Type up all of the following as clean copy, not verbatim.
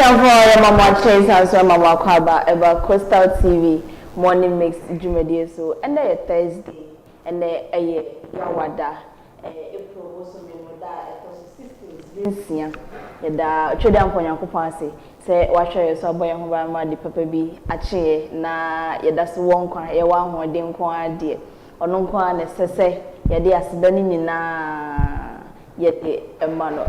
for Mama Chase and so Mama Kwaba about Coastal TV morning mix Jumedi so and then Thursday and then a Yawada April also memoda eto 16 yada tweda mponyankopon say wahwe so aboy ho ba ma di papa bi ache na yada so won kwa ye wa ho de nko ade ono nko a ne sese yade aseda ni nyina yete emano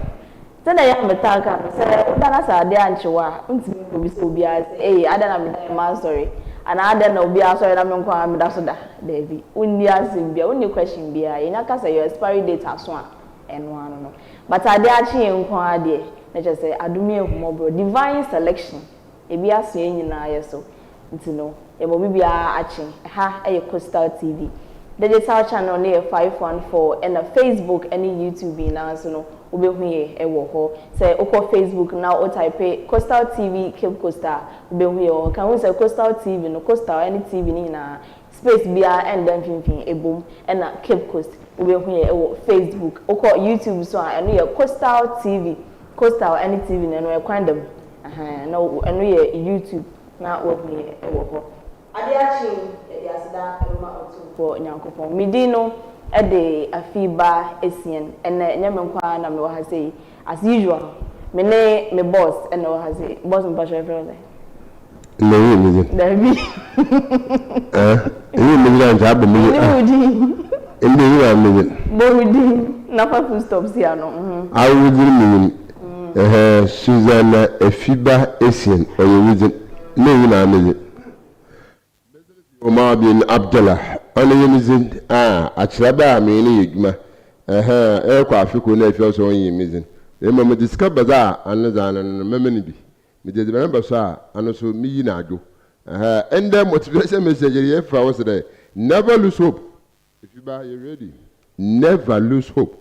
tena ya metaka say udana sa ade anchewa ntimi obi so obi adana me ma sorry ana adana obi sorry na me nko a me da so da David unni asim bia unni question bia ye nyaka say your expiry date aso a eno ano no but ade ache nko ade na just say adumi ehumo bro divine selection ebi aso nyina yeso ntino e bo bibia ache ha Coastal TV digital channel near 514 and a Facebook and YouTube now so no obehu ye ewo ho say okọ Facebook now o type Coastal TV Cape Coastal obehu ye can we say Coastal TV no Coastal any TV ni na space bia and then finfin ebom and na Cape Coast obehu ye ewo Facebook okọ YouTube so eno ye Coastal TV Coastal any TV no e kwan dem no eno ye YouTube na obehu ye ewo ho ade achi e asida ema otumpo nyankopon midino e de AFIBA ESSIEN ene nyame nkwa na me wa say as usual me ne me boss ene wa say boss mpa chef friend no you David you me na job me you are me Bohudi na fa full stop si ano I would me Susan AFIBA ESSIEN or you with no you na me OMAR bin ABDULLAH on the using achiraba me ni yigma kwa afiko na afio so yin mizin e ma me discover za anza na memeni bi me de remember so ano so mi yi na adwo and the motivation message here for us today never lose hope if you buy you ready never lose hope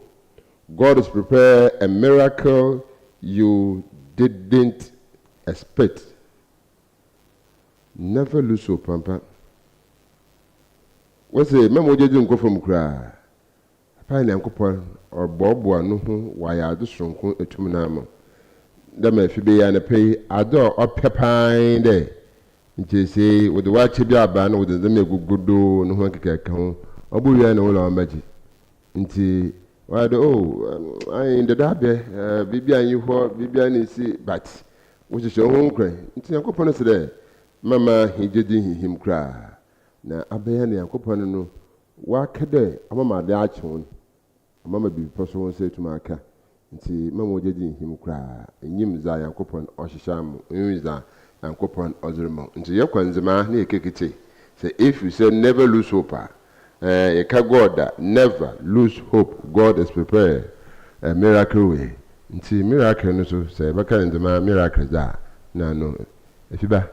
God has prepared a miracle you didn't expect never lose hope pampa. What's the memo didn't go from cry? Pine and copper or bob one who why I do strong a tuminamo. The may be and a pay a door or pepine day. It say with the white chibia ban with the make good do no one can come or bully and all our magic. Inti why do I in the dabby Bibi and you for Bibian is but which is your home cry. It's a couple of today. Mamma he didn't him cry. Na abaya ne yakopano no wa kede amama de achon amama bi poso won say tuma aka nti mama ojeji him kra enyim za yakopon ohiham enza yakopon ozurmo nti yakwanzema na ekekete say if you say never lose hope you can God never lose hope God is prepared a miracle way nti miracle no so say baka ndema miracle za na no AFIBA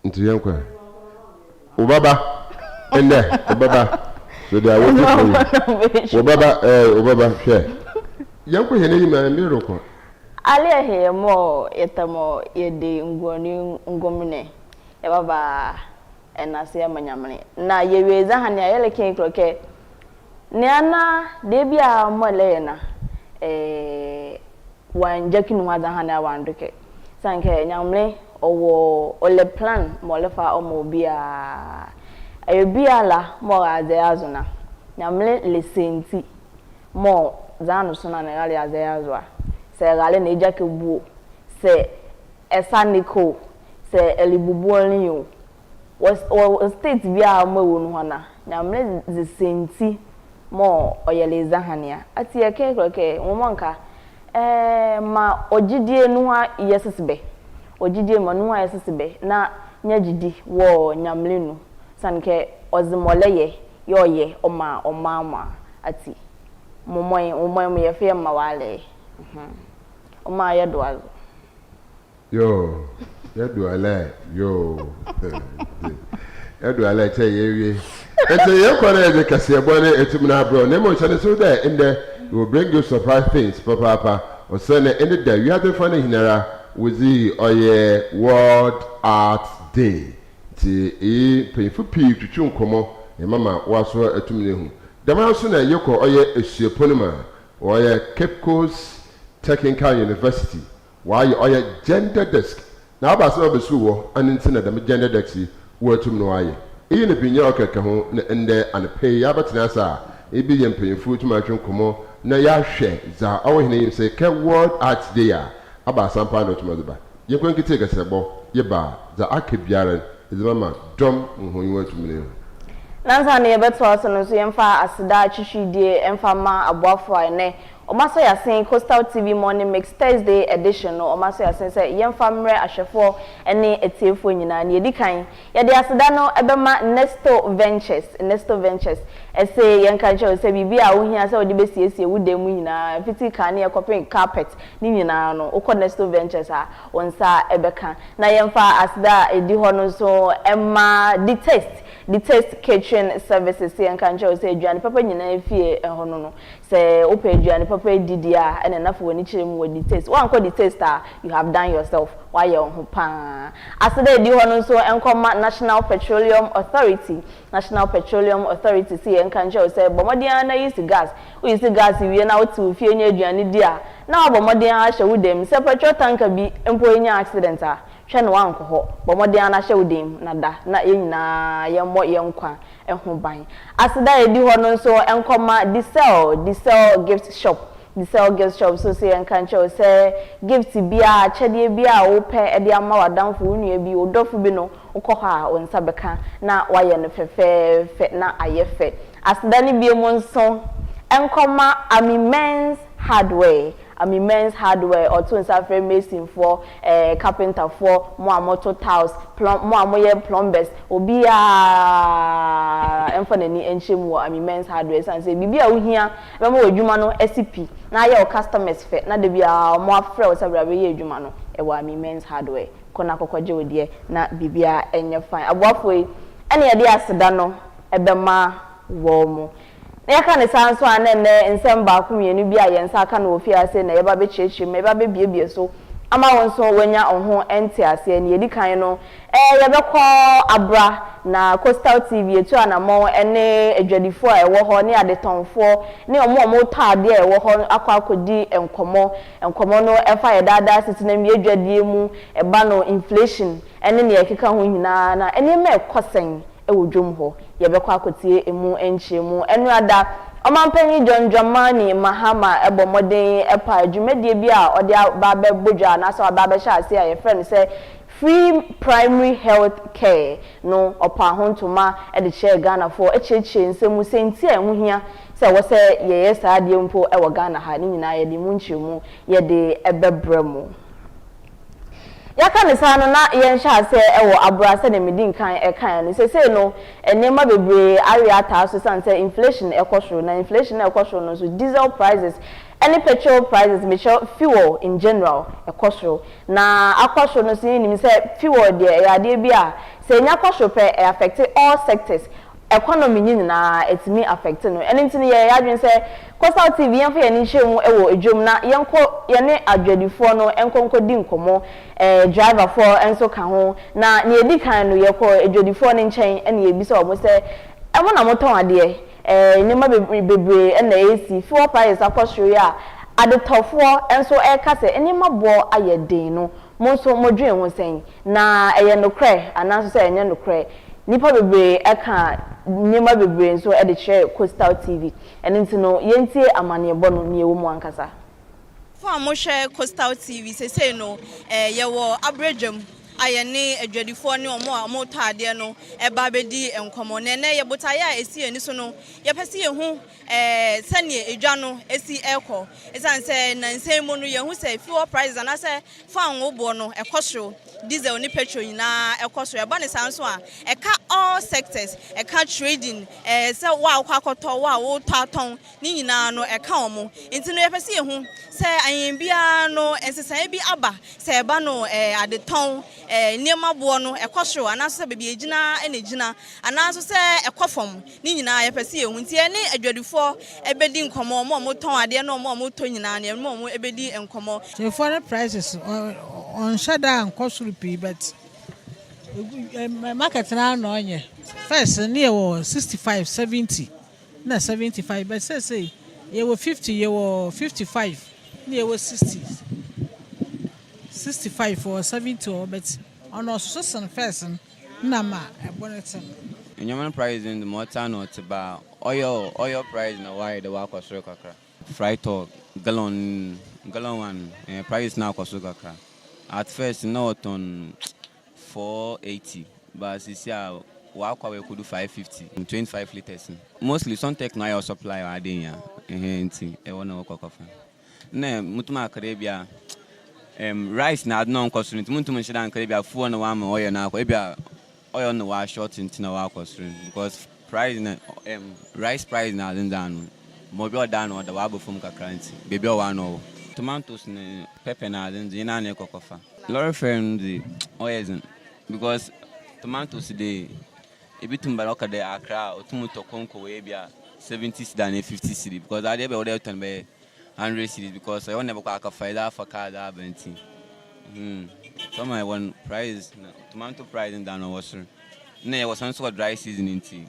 nti yankwa Obaba ende obaba so they are waiting for you obaba share yanko hene yi ma miro ko ale he mo yetamo yede ngoni ngomne e baba enase amanyamne na yeweza hane ayele ken kroke ne ana de bia mo le na wan jakinu waza hane awandoke sanke nyamle owo ole plan mo le fa omo bia ayobia la mo aze azuna nyamle le senti mo zanu suna na gale aze azwa se gale na ejake buo se esaniko se elibubuoni yo was state bia mo wonu hona nyamle ze senti mo oyele zahania ati eke kroke mo monka ma ogidie nu ha yesesebe ojidie manu ayesesebe na nyagidi wo nyamlenu sanke ozimoleye yoye oma ati momoy ye fe ma wale oma yedo yo yedo ale yo yedo ale che yewie ete ye kwara de kase bone etumna bro na mo chane so there in there will bring you surprise things papa or send in the day you have to find hinara with the World Art Day. The painful pig to chun como, a mama was a tuminu. The mouse na yoko oye a suponima or a Cape Coast Technical University why you gender desk. Now, about some of the school, and in the gender desk, were to know why. Even if you are and there and pay Abatinasa, a billion paying food to my drunk como, na ya share, za our name say, can word arts there about some pound of mother. You're going to take a sabo, ye bar, the Akibiaran is the mama, dumb who you want to me. Nansa ne beto aso so yemfa asida chichidie emfa ma aboafo ene omaso ya sen Coastal TV Morning Mix Thursday edition no omaso ya sen se yemfa mre ahwefo ene etiefo nyina ne edikan ye de asida no ebema Nesto Ventures ese yenka che se bibia wo hia se odi besiesie wudemu nyina fiti kan ne ekopin carpet ni nyina no ukọ Nesto Ventures a wonsa ebeka na yemfa asida edi ho no so emma the taste kitchen services and can show say Johnny Papa nyina fie hono no say open Johnny Papa didia and enough when you chim with the taste one call the taster you have done yourself why you on pa as they di hono so enkom National Petroleum Authority see and can show say bomodian na use gas we we na to fie nya aduane dia na bomodian a hye wudem say petrol tanker bi empo nya accident a hwe no wanko ho bomodian na hye wudem na da na enyina yemmo yenkwa ehun ban asida edi ho no so enkoma the sell gift shop so say enkan che say gift bia chede bia wo pe ede ama wadamfo unua bi odofu bi no ukọ ha onsa beka na waye no fefe na ayefe asida ni bi mo nso enkoma Men's hardware or to insafre mason for carpenter for mo amoto tiles mo amoye plumbers obi a emfanani enchemu Men's hardware and say bibia wo hia be mo adwuma no SCP na ye o customers fe na de bia mo afre o sabra be ye adwuma no e wa Men's hardware kona kokwaje odie na bibia enye fine aboafo yi ene ye de aseda no ebema wo mo na yaka ne sanso anene nsem ba ku mienu bi a yensa aka na ofi ase na yeba be chechim meba be biebie so ama wonso wanya onho ente ase ne yedi kan no yebe ko abra na Coastal TV etu anamo ene adwadifo a ewo ho ne adetonfo ne omo taade a ewo ho akodi enkomo no efa yedada sitina mi adwadie mu eba no inflation ene ne yakeka ho nyina na ene me kosen ewodwom ho yebekwa akotie emu enchiemu enuada omampanyi John Dramani Mahama ebomoden epa adwumedie bi a ode ba be bodwa na so ba be sha ase a ye friend say free primary health care no opa hontoma e de share Ghana for echeche nsemu senti enhu hia se wo se ye saade mpo e wo Ghana ha ni nyina ye de mu nchiemu ye de ebebremu yaka ne sano na yensha ase ewo abrase ne medin kan no se no enema bebre ariata so say inflation ekosoro na inflation ekosoro no so diesel prices any petrol prices mecho fuel in general ekosoro na akosoro no se ni say fuel de yade bia se nya kosoro pe affect all sectors economy nyina etimi affect no enintini ye adwen say Coastal TV yemfa ye ni hyemu ewo edwom na yenko ye ne adwadifo no enkonko di nkomo driver for enso ka ho na ne edi kan no ye ko adwadifo ne nchen ene ye bi so omo say emo na moton ade ni ma bebre ena esi fuel price akosoro ya adetofo enso ka say eni mabo ayeden no mo so modwen ho sen na eye nokre anaso say enye nokre nipa bebre eka nyema bebre nso e de share Coastal TV enti no yentie amane bono ne ewo mu ankasa for mo share Coastal TV say no ye wo abredwam ayene adwadifo ne omo taade no eba bedi enkomo ne ye botaya ESSIEN so no ye pese ye hu sane edwa no esi eko esan se na nsemu no ye hu se fuel prices and say fan wo bo no ekosoro diesel ni petrol na ekosoro eba ne sanso a eka all sectors eka trading se wa akwakoto wa wo taton ni nyina no eka omo enti no ye pese ye hu se ayen bia no ensesan bi aba se eba no adeton niema bo no ekosoro anaso se bebi egina enegina anaso se ekofom ni nyina ye pese ye hu nti ene adwadifo ebedi nkomo mo ton ade no mo to nyina ne mo ebedi nkomo the foreign prices on shada and kosurupi but market now no onye first near 65 70 na 75 but say ye were 50 ye were 55 near was 60 65 or 70 or but on our son first nama a bonnet. And your price in the motor not about oil price na why the walk was kakra. Fry talk gallon one price now cost kakra. At first not on 480, but this year walk away could do 550 25 liters. Mostly some tech now your supply are there. Enti e wona wo kokofa na mutuma Arabia rice na adno nkosuru mutuma nshida Arabia fuo na wa ma oyo na akwa ebia oyo na wa short ntina wa akosuru because price na rice price na adindanu mo bi oda na oda wa bofum kakranti bebi o wa no tomatoes na pepper na adindi na na kokofa lorry firm the oil because tomatoes dey ebitumba loka dey Accra otumuto konko we bia 70 than 50 cedi because I never ordered 100 cedi because I never got a fight for car that 20. So my one price tomato price in down was no was some sort of dry season in tea.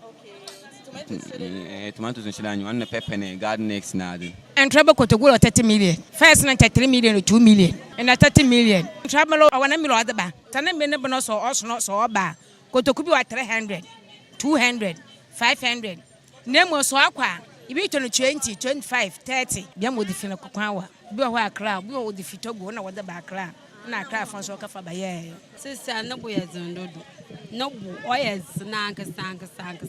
Tomatoes and shilani one pepper and garden next now. And trouble could go 30 million. First 93 million or 2 million and 30 million. Trouble I want a million other bar. Tana Benabonos or also not so bar. Go to Kubu at 300, 200, 500. Name was Wakwa. If you turn 20, 25, 30, Biam would defend a cocoa. Be a crowd, we would defeat Togo, no other back crowd. And I cry for Soka for Bayer. Sister, no boys, no boys, Nanka, Sanka, Sanka.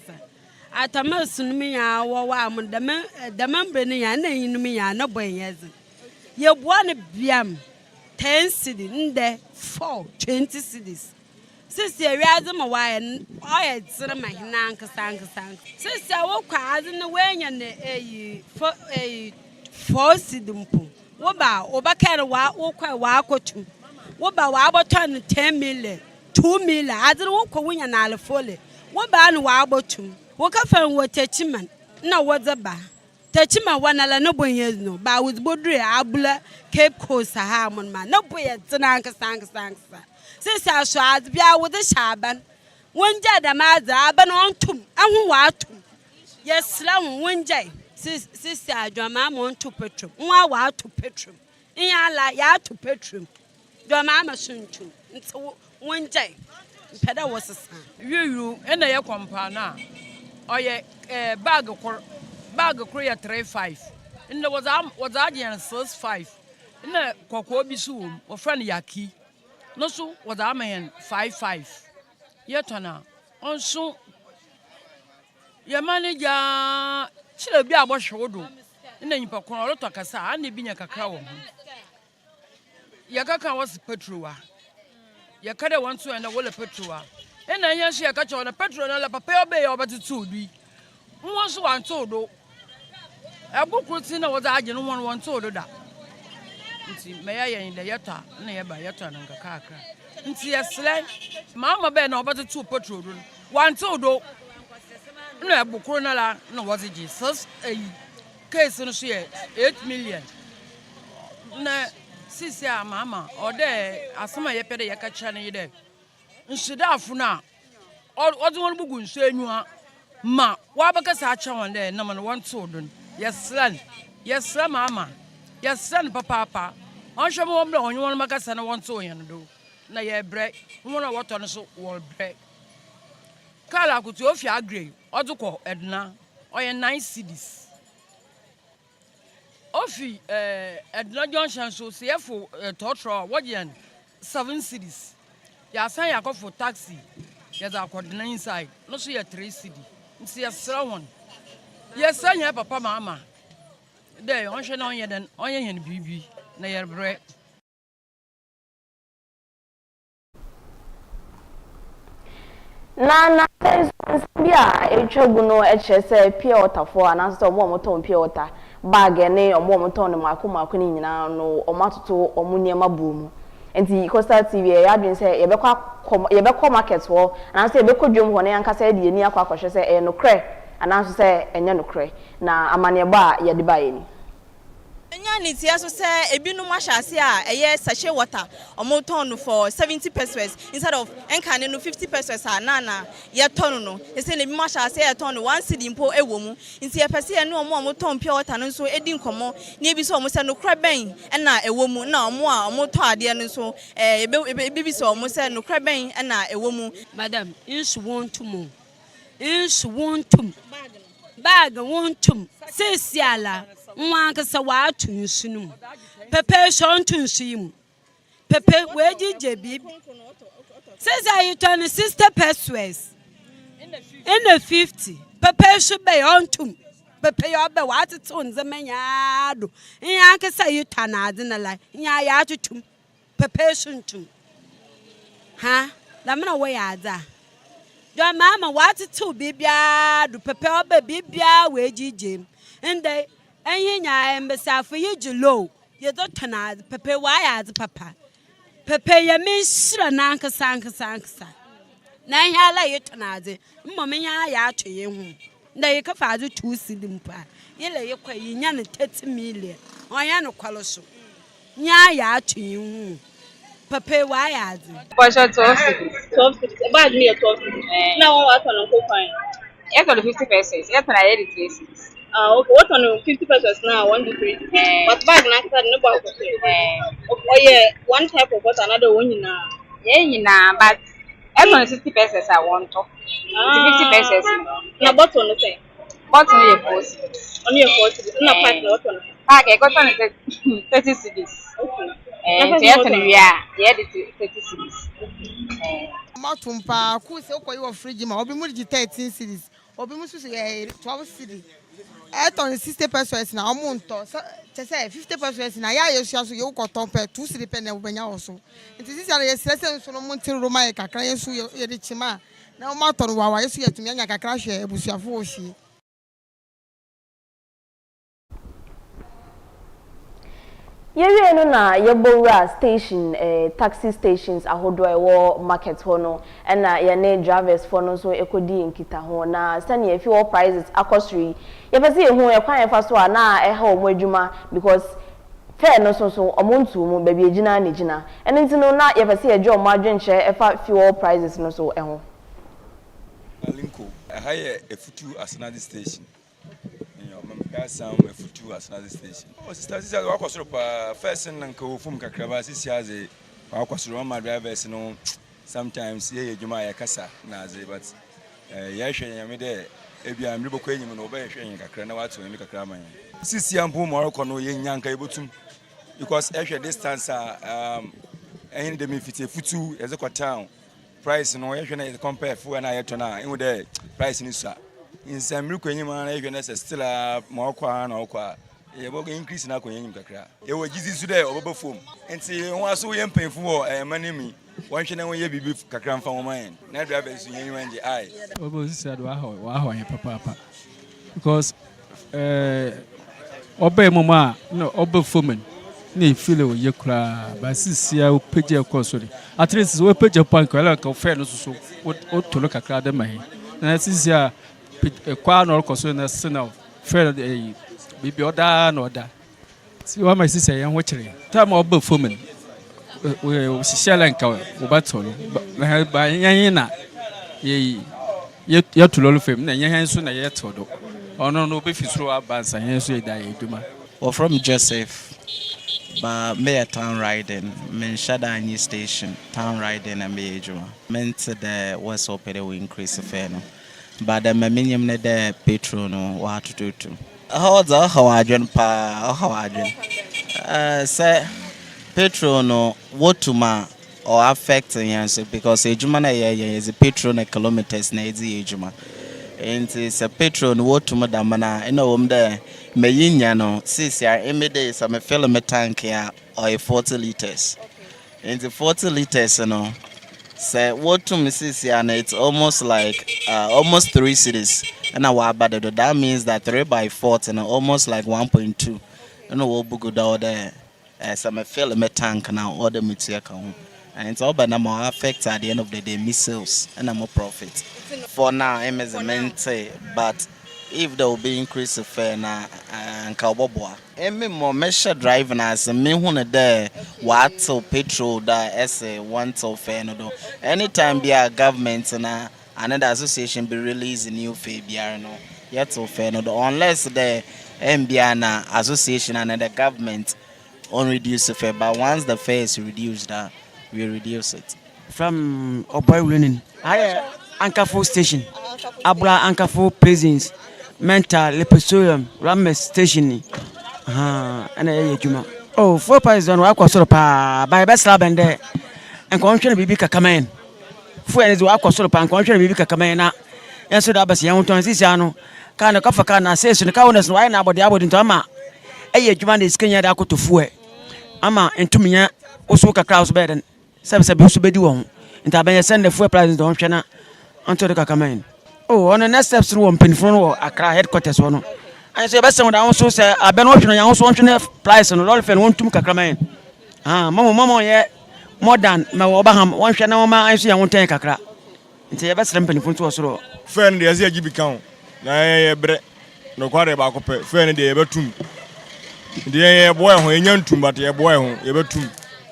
At a most me, the member in me, no boys. You want a biam 10 cities, there 4, 20 cities. Sister, rather my wine, I had some of my Nanka Sanka Sanka. Sister, I walk as in the way and a 4 sidumpo. What about Obaka walk a walk or two? What about 10 million, 2 million? I don't walk a wing and I'll follow. What about Wabo 2? Walk up and what touchman? No, what's a bar? Touchman one ala no boy years no, but with Bodre, Abula, Cape Coast, Harmon man, no boy at Sanka Sanka Sanka. Sister, I shall be out with the shaban. One day, the mother, I've been on to, and who are to. Yes, slam one day. Sister, your mamma on to petrol. One to petrol. In your life, ya to petrol. Your mamma soon too. It's one day. Pedder was a son. You, and a compana. Or a bag of Korea 3-5. And there was Ardian 6-5. In the Kokobi soon, or friend Yaki. No, so was a man 5-5. Yet now, on so your manager, she'll be about shoulder. And then you put a lot of cassa and the Binyaka crow. Yakaka was petrua. Yakada wants to and a wall of petrua. And I see a catch on a petrol and a papel bay over the 2 be. Once one told, a book routine was arguing one told that. May I in the Yata, nearby Yata and Kakaka. Nti yesle mama be na obata 2 petrol do one to do na bukuru na la na wazi Jesus case no so 8 million na sisi a mama o de asema ye pede ye ka kira ne ye de nshida afu na o de won bugu nso enua ma wa baka sa acha won de na ma no one to do yesle mama yesle papa on hwe mo bla onye won maka sa na one to yen do na ye bre wona wato no so wol bre kala kutu ofi agree oduko edna oye 9 cedis ofi edna junction so sefo totro wodian 7 cedis ya san yakofo taxi ya za kodina inside no so ye 3 cedi nti ya sra won ye san ya papa mama de on hwe na onye den onye hen bibi na ye bre na bia etwagu no se pure water for ananso omo ton pure water bag ne omo ton ne mako ni nyina no omatoto omo niema bomu enti Coastal TV ya dwen se yebekọ market ho ananso yebekọ dwom ho ne yankasa de ni akwa akwhwe se no kre ananso se enye no kre na amane ba ye de ba ye ni Enya ni tia so say ebinum ahyase a eye sachet water omo ton for 70 pesos instead of enkane no 50 pesos na ye ton no e say na bi ma ahyase ye ton no 1 cedi mpo ewo mu nti ye pese ye ne omo ton pure water no so edi nkomo na ebi so omo say no kra ben na ewo mu na omo a omo to ade no so ebi so omo say no kra ben na ewo mu. Madam, inch want to move. Inch want to bag want to say siala. Mwankasa wa tunsunum. Pepe shon tunsim. Pepe weji jebi. Says I you turn 60 pesos. In the 50. Pepe should be on to. Pepe your be what it on the menyado. Yankasa you turn as in a lie. Ya to Pepe shon to. Ha? Lamana way ada. Your mama what it to bibia do Pepe or bibia weji jim. And they enya embesa for you julo ye dotana pepe why as papa pepe ye misra nanka sanka na ya la yetanaze mmom nya ya atwe hu na ye kafa azu 2 cedi mpa ye le ye kwa nya ne 30 million onya no kwalo so nya ya atwe hu pepe why as Portion 12 cedis. Bag me 12 cedis. Now what on ko fine. Yes, on 50 pesos. Yes, on 83 cedis. Okay. What on 50 pesos now? 1 to 3. But bag na ka no bag. Oh yeah, one type of what another one na. Yeah, but yes, on 60 pesos I want to. 50 pesos. Na bottle no say. Bottle no 4 cedis. Only 4 cedis. Na pack no what on. Pack I got on 30 cedis. Okay. Yes, on yeah, the 30 cedis. Matumpa ku se okoyi wo fridge ma obi mu di 13 cedis obi mu susu 12 cedis ton 60 pesos na omunto se 50 pesos na ya yesu aso ye ukoton pe 2 cedis pe na obenya wo so nti sisi ara ye srese nso no munti roma ye kakra yesu ye di chima na o maton wa yesu ye tumi anya kakra hwe ebusuafo wo hie. Yewe no na yebowra station taxi stations ahodo ewo market ho no na ye ne drivers for no so ekodi nkita ho na sane ye fi all prices akosri ye pese ye hu ye kwan ye fa so na e ha omo adwuma because fair no so omontu mu baby egina na egina enti no na ye pese ye jo omo adwenche e fa fuel prices no so ho Alinko haye efutu asanadi station some futu as another station. Oh, sister, this is what was first and go from Kakrabas, as a my drivers, sometimes ye Jumaya Casa, Nazi, but Yasha, I made there. If you are able to obey Kakrana to make a crime. Sisi and Boom or Kono, young Kabutum, because actually distance and the Mifiti Futu as a town price, no, actually compare for an ayatona, in the price in Issa. In some Rukwanyama, even as a still a more quan or qua, a book increase in our Kakra. It was easy today over foam. And see, one so young pay for a money. One should know you be Kakram from mine. Never drivers in the eye. Obo said, wow, papa. Because obey Mama, no, obo foreman. Nay, feel you cry, but see, I will pay your cost. At least we pay your point, like a fairness, so what to look at Cradamay. And that's easier. A quan or concern as son of fair baby or down or that. See what my sister and watching. Time of both women. We shall encounter battle by Yana. Yet to low fame, and your soon yet to or no, if you throw up bands and answer die. Or from Joseph, but may a town riding, men Shadani station, town riding and be Juma. Meant the West Opera will increase the fair. But the minimum ne de petrol no what to do. How adwen pa how adwen. Say petrol no what to ma or affect yes because ejuma na ye is petrol na kilometers na ezi ejuma. And it's a petrol no what to ma da mana ina wom de meyinya no sisia emede is a fill me tank ya or 40 liters. And the 40 liters no say what to Mrs. Yana, it's almost like almost 3 cedis. And our bad that means that 3 by 4 and almost like 1.2. And we'll go down there as I'm a fill me tank now order me to account. And it's all but I'm more affect at the end of the day missiles and I'm more profit. For now, I'm as a mente, but if there will be increase of fare now anka oboboa emme mo measure driving as me hu ne there what petrol da esse want of fare no do anytime be a government na another association be release new fare biara no yet to fare no do unless the MBA association and the government on reduce the fare, but once the fare is reduced, we reduce it. From Oboy Running, Ankafo Station, Abra Ankafo Prisons, Mental, Leposorium, Rames Station, and a Juma. Oh, 4 pies on Wakwa by best lab and there, and convention Bibica Kaman. Fuel is Wakwa Soropa and convention Bibica Kamana, and so that was young Tonzano. Kana kafa kana sesi nika ones no na abode abode ntama eye adwuma na iskanya da akotofu ama entuminya oso kakra oso beden sebe oso bedi wo nta ben send the fuel price don hwe na anto de kakamain oh on the next steps no mpanifo no Accra headquarters wo no an so be se da so se aben wo hwe no yan so hwe price no lol fe no ntum kakramain mama ye modern ma wo baham won hwe na wo ma an so yan won kakra nti ye be se mpanifo to so friend de asia gibi kan na ye bre no kware ba ko pe fe ne de ye betum de ye boy ho enya ntum but ye boy ho ye betum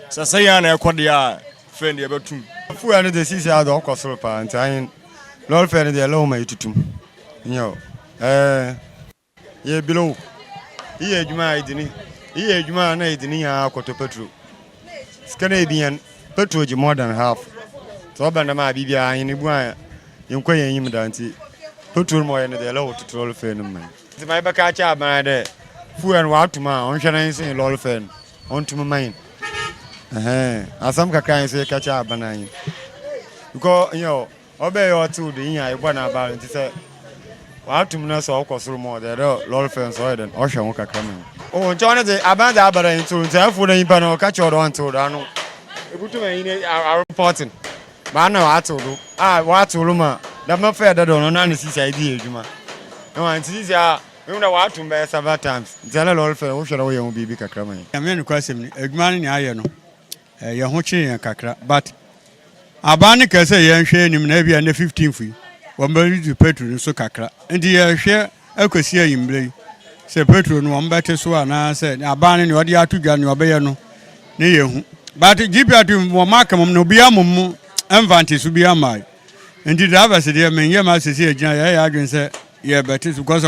sasa ya na ekode ya fe ne ye betum fu ya ne de sisi ado ko soro pa ntan lol fe ne de lo ma itutum nyo ye bilo iye adwuma idini iye adwuma na idini ya akoto petrol skana edian petrol ji more than half so banda ma bibia ayin bu an yenkwa yanyim danti petrol mo yene de la petrol fe no man ti mai baka cha ba de fu en wa tuma on hwe nan sin lol fe on tuma man asam ka kan se ka cha ba nan ko yo obe yo tu de yin ai gba na ba nti se wa tum na so okosoro mo de lol fe so den o hwe ka kan o ncho ne de aban da abara ntu nti fu na yin pa no ka cha do ntu do anu ebutu man yin are reporting ba na wa tu do wa tu lu ma da ma fe da do no na ni sisi idea adwuma no anti sisi we na wa tu be several times nti lol fe wo hwere wo ye bibi kakra man ya me no kwasem ni adwuma ni aye no ye ho chi yan kakra but abani ka se ye hwe nim na bia na 15 fu wo mba use petrol so kakra nti ye hwe akosi ayimbre se petrol no mba te so ana se abani ni odi atu dwa ni obeye no ne ye hu but gpa tu mo makam no bia mum advantage so bia mai nti drivers dey men ye ma sesi agina ya adwen se ye betis because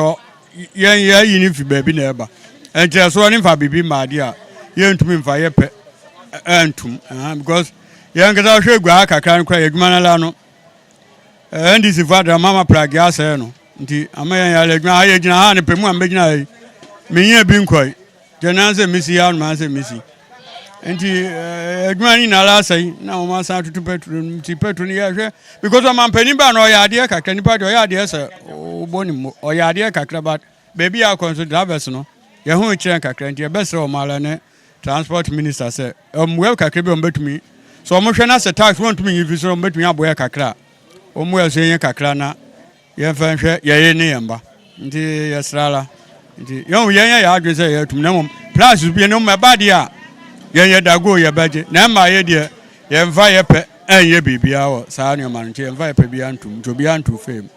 ye yi ni fi baby na eba nti so ni fa bibi ma dia ye ntumi mfa ye pe antum because ye ngada hwe gwa kakra nkwa ye adwuma na la no ndi si father mama plug ase no nti ama ye ya le adwuma ha ye gina ha ne pe mu ambegina yi menye bi nkoi jenanse misi ya no ma se misi nti adwuma ni na la sai na o ma sa tutu petrol nti petrol ni ya hwe because o man pani ba no ya de kakra ni pa de o ya de se o boni mo o ya de kakra but baby ya consider drivers no ye hu kire kakra nti e be se o mala ne transport minister se we kakra bi o betumi so o mo hwe na se tax won tumi yifi so o betumi aboya kakra o mo ya se yen kakra na ye fa hwe ye ne yamba nti ye srala nti yo yen ya adwe se ye tum na mom plus bi ne mo ba dia ye dago ye baje na ma ye de ye mfa ye pe enye bibia wo saa ne ma nche ye mfa ye pe bia ntum to bia ntu fem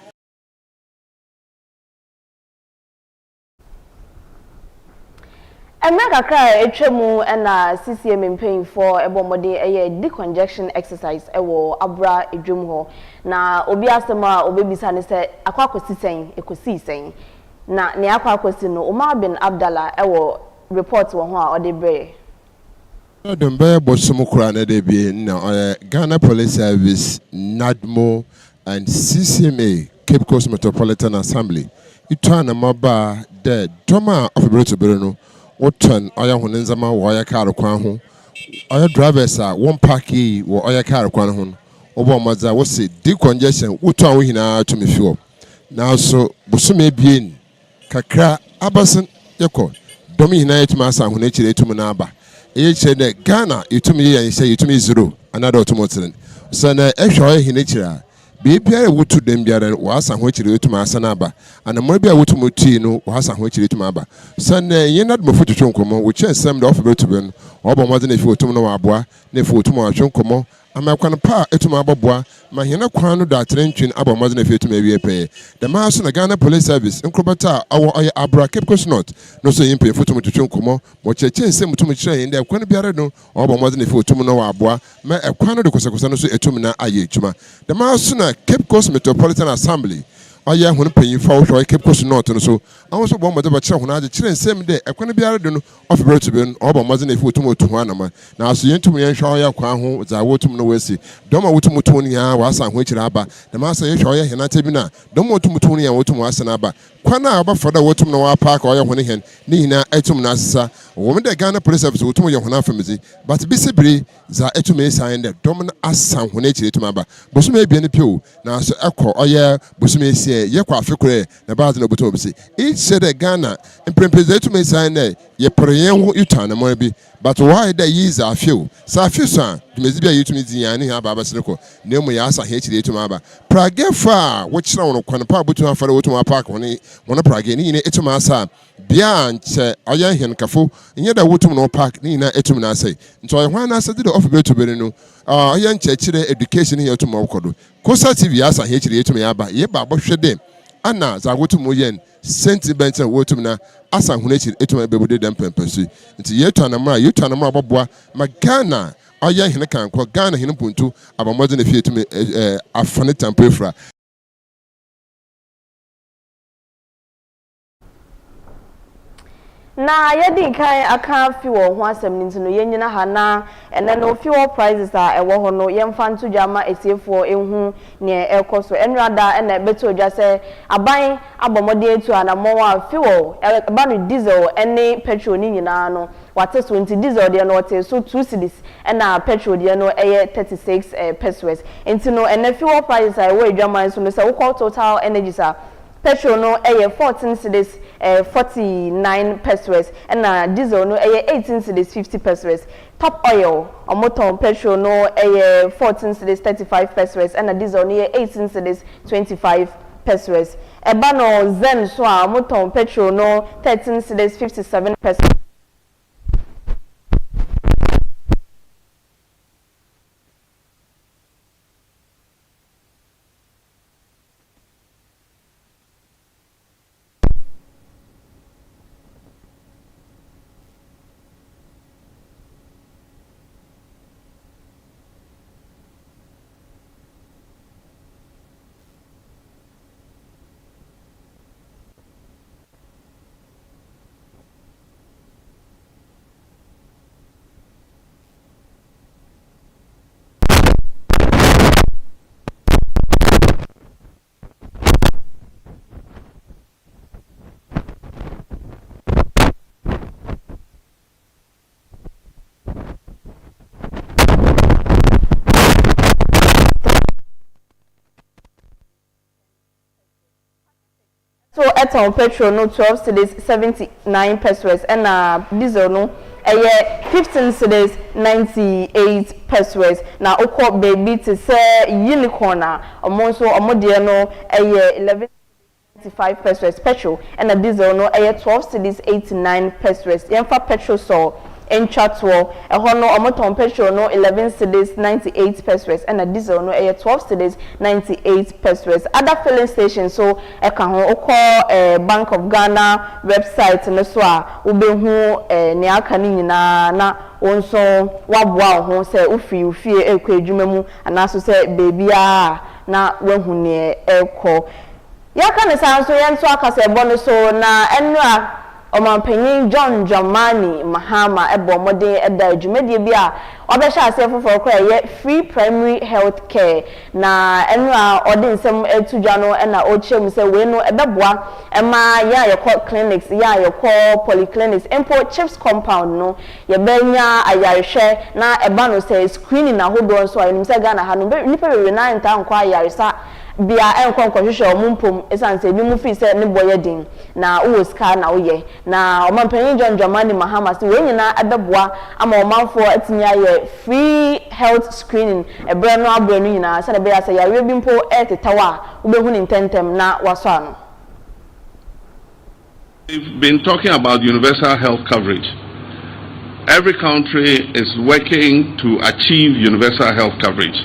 Emeka kakra etwemu na CCM mpanyim for ebomode eye decongestion exercise ewo abra edwum ho na obi asema obebisa ne se akwakosi sen ekosi sen na ne akwakosi no Omar bin Abdullah ewo report wo ho a ode bre Dembe bosumu kura na de bi na Ghana Police Service, NADMO and CCMA Cape Coast Metropolitan Assembly itwana maba de doma of Brito Oton oya hunenzama wo oya car kwan ho oya drivers a one parky wo oya car kwan ho obo maza wo se decongestion woton wo hina to me fuel now so bosume bien kakra abasen yeko domi hina yetima asa ho na chire etum na aba eye chire de Ghana etum ye yan say etum zero another automotive so na ehwe oya hina chira bibia wotu dem biara wasa ho chire etum asa na aba ana mo bia wotu moti no wasa ho chire etum aba so na ye na do fotu nkomo wo chen sam de ofa betu ben obo mo de na fi otum no aboa na fi otum ahwe nkomo amakwan pa etuma aboboa ma hena kwan no da trentwin abomode na fetu mawie pe the maso na Ghana Police Service nkrobata awo oye abra Cape Coast North no so yimpe fotum twetwe nkomo mo cheche nsem mutum kire yin de kwan biare no obomode na fetu no wa aboa ma ekwan no de kosakosa no so etum na aye etuma the maso na Cape Coast Metropolitan Assembly oya hun panyin fa wo Cape Coast North no so awon so bo mo de ba kire hun ade kire nsem de ekwan biare de no ofibere to be no obomode na fetu mo tu anama na so yentum yen hwa oya kwan ho za wotum no wesi doma wotum to ni ha wasa ho kire aba na ma sa ye hwa oya henata bi na doma wotum to ni ya wotum wasa na aba kwana aba foda wotum no wa park oya ho ne hen ni hina etum na asesa wo me de Ghana Police Service wotum ye ho na afamizi but bi sebiri za etum esan de dom na asan ho na kire etum aba bosum ebie ne pio na so ekọ oya bosum esie ye kwa afekure na ba za na botum obisi each said Ghana emprempeze etum esan de ye preyen ho yutan mo bi but why that years are few so few son mezi bia yetumi diyan ni aba abasireko na mu ya asa he kire etum aba prage fa wo kira wono kwan pa botum afare wotum park wono prage ni ne etum asa bia nche oya hen kafo nye da wotum no park ni na etum na asai nto oya na asa de off be to be no oya nche kire education he etum awokodo kosa tv asa he kire etum ya aba ye ba bohwede ana za wotum yen sentiment wotum na asa hunechiri etuma bebude dem pempesu nti yetu anama aboboa ma Ghana oya hene kanko Ghana hene puntu abamode na fie etuma afane tampefra na yedi kan aka fi wo ho asem ni ntino yenyina ha na ene no fuel prices a ewo ho no yemfa nto dwama esiefo ehu ne ekoso enrada ene beto dwa se aban abomode etu anamo a fuel ba no diesel ene petrol ni nyina no wate so nti diesel de no wate so 2 cedis ena petrol de no eye 36 pesos ntino ene fuel prices a ewo dwama so no se wo total energy sa petrol no eye 14 cedis 49 pesos and diesel no 18 cedis 50 pesos. Top oil omoton petrol no 14 cedis 35 pesos and diesel no 18 cedis 25 pesos. Eba no zen so omoton petrol no 13 cedis 57 pesos. So eton petrol no 12 cedis 79 pesos and diesel no 15 cedis 98 pesos. Now oko baby to say unicorn omonso omode no 11.95 pesos petrol and diesel no 12 cedis 89 pesos. Yemfa petrol so in chatwo hono omoton petrol no 11 cedis 98 pesos and diesel no 12 cedis 98 pesos. Other filling stations so e kan ho okọ Bank of Ghana website no so a ubehu ne aka ni nyina na wonso waboa ho se ufie ekọ adwuma mu anaso se bebia na wahu ne ekọ yaka ne sanso yento akase ebo no so na enra Omanpanyin John Dramani Mahama ebo modern eda adwumadie bi a obehya ase foforo kra ye free primary health care na enra odin nsem etudwa no na ochem se we no ebeboa ema ya yekọ clinics ya yekọ polyclinics empo chips compound no ye benya ayarehwe na eba no se screening na hodo nso anim se Ghana ha no nipa we na nta nkwa ayaresa bia enkonkwo hwehwe omumpom esanse bi mu fi se ne boye din na uwo ska na uye na Omanpanyin John Dramani Mahama se we nyina abeboa ama omanfo atimi aye free health screening ebre no abro no nyina se na be ya se yare bi mpo etetawa ubehu ni ntentem na waso ano. We've been talking about universal health coverage, every country is working to achieve universal health coverage.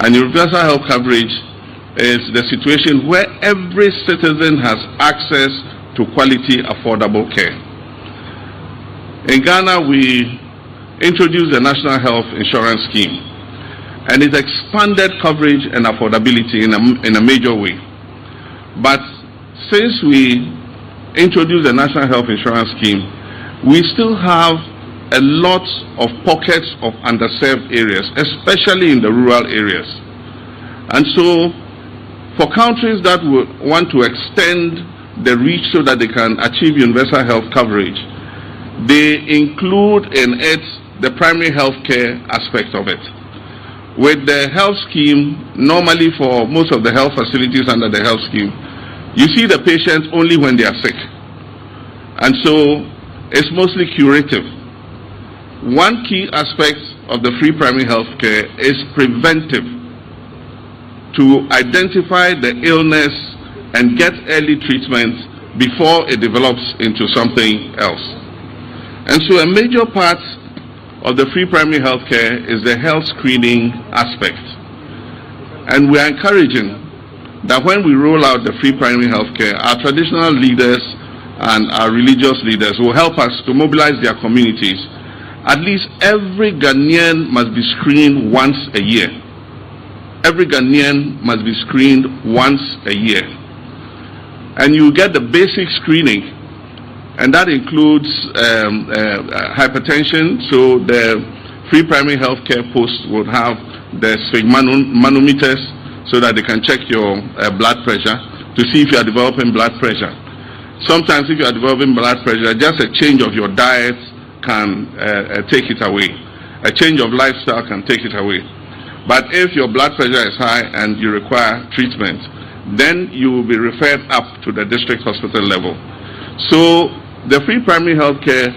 And universal health coverage is the situation where every citizen has access to quality, affordable care. In Ghana, we introduced the National Health Insurance Scheme, and it expanded coverage and affordability in a major way. But since we introduced the National Health Insurance Scheme, we still have a lot of pockets of underserved areas, especially in the rural areas. And so, for countries that would want to extend the reach so that they can achieve universal health coverage, they include in it the primary health care aspect of it. With the health scheme, normally for most of the health facilities under the health scheme, you see the patients only when they are sick. And so, it's mostly curative. One key aspect of the free primary health care is preventive, to identify the illness and get early treatment before it develops into something else. And so a major part of the free primary health care is the health screening aspect. And we are encouraging that when we roll out the free primary health care, our traditional leaders and our religious leaders will help us to mobilize their communities. At least every Ghanaian must be screened once a year. Every Ghanaian must be screened once a year. And you get the basic screening, and that includes hypertension. So the free primary health care post would have the sphygmanometers so that they can check your blood pressure to see if you are developing blood pressure. Sometimes if you are developing blood pressure, just a change of your diet can take it away. A change of lifestyle can take it away. But if your blood pressure is high and you require treatment, then you will be referred up to the district hospital level. So the free primary health care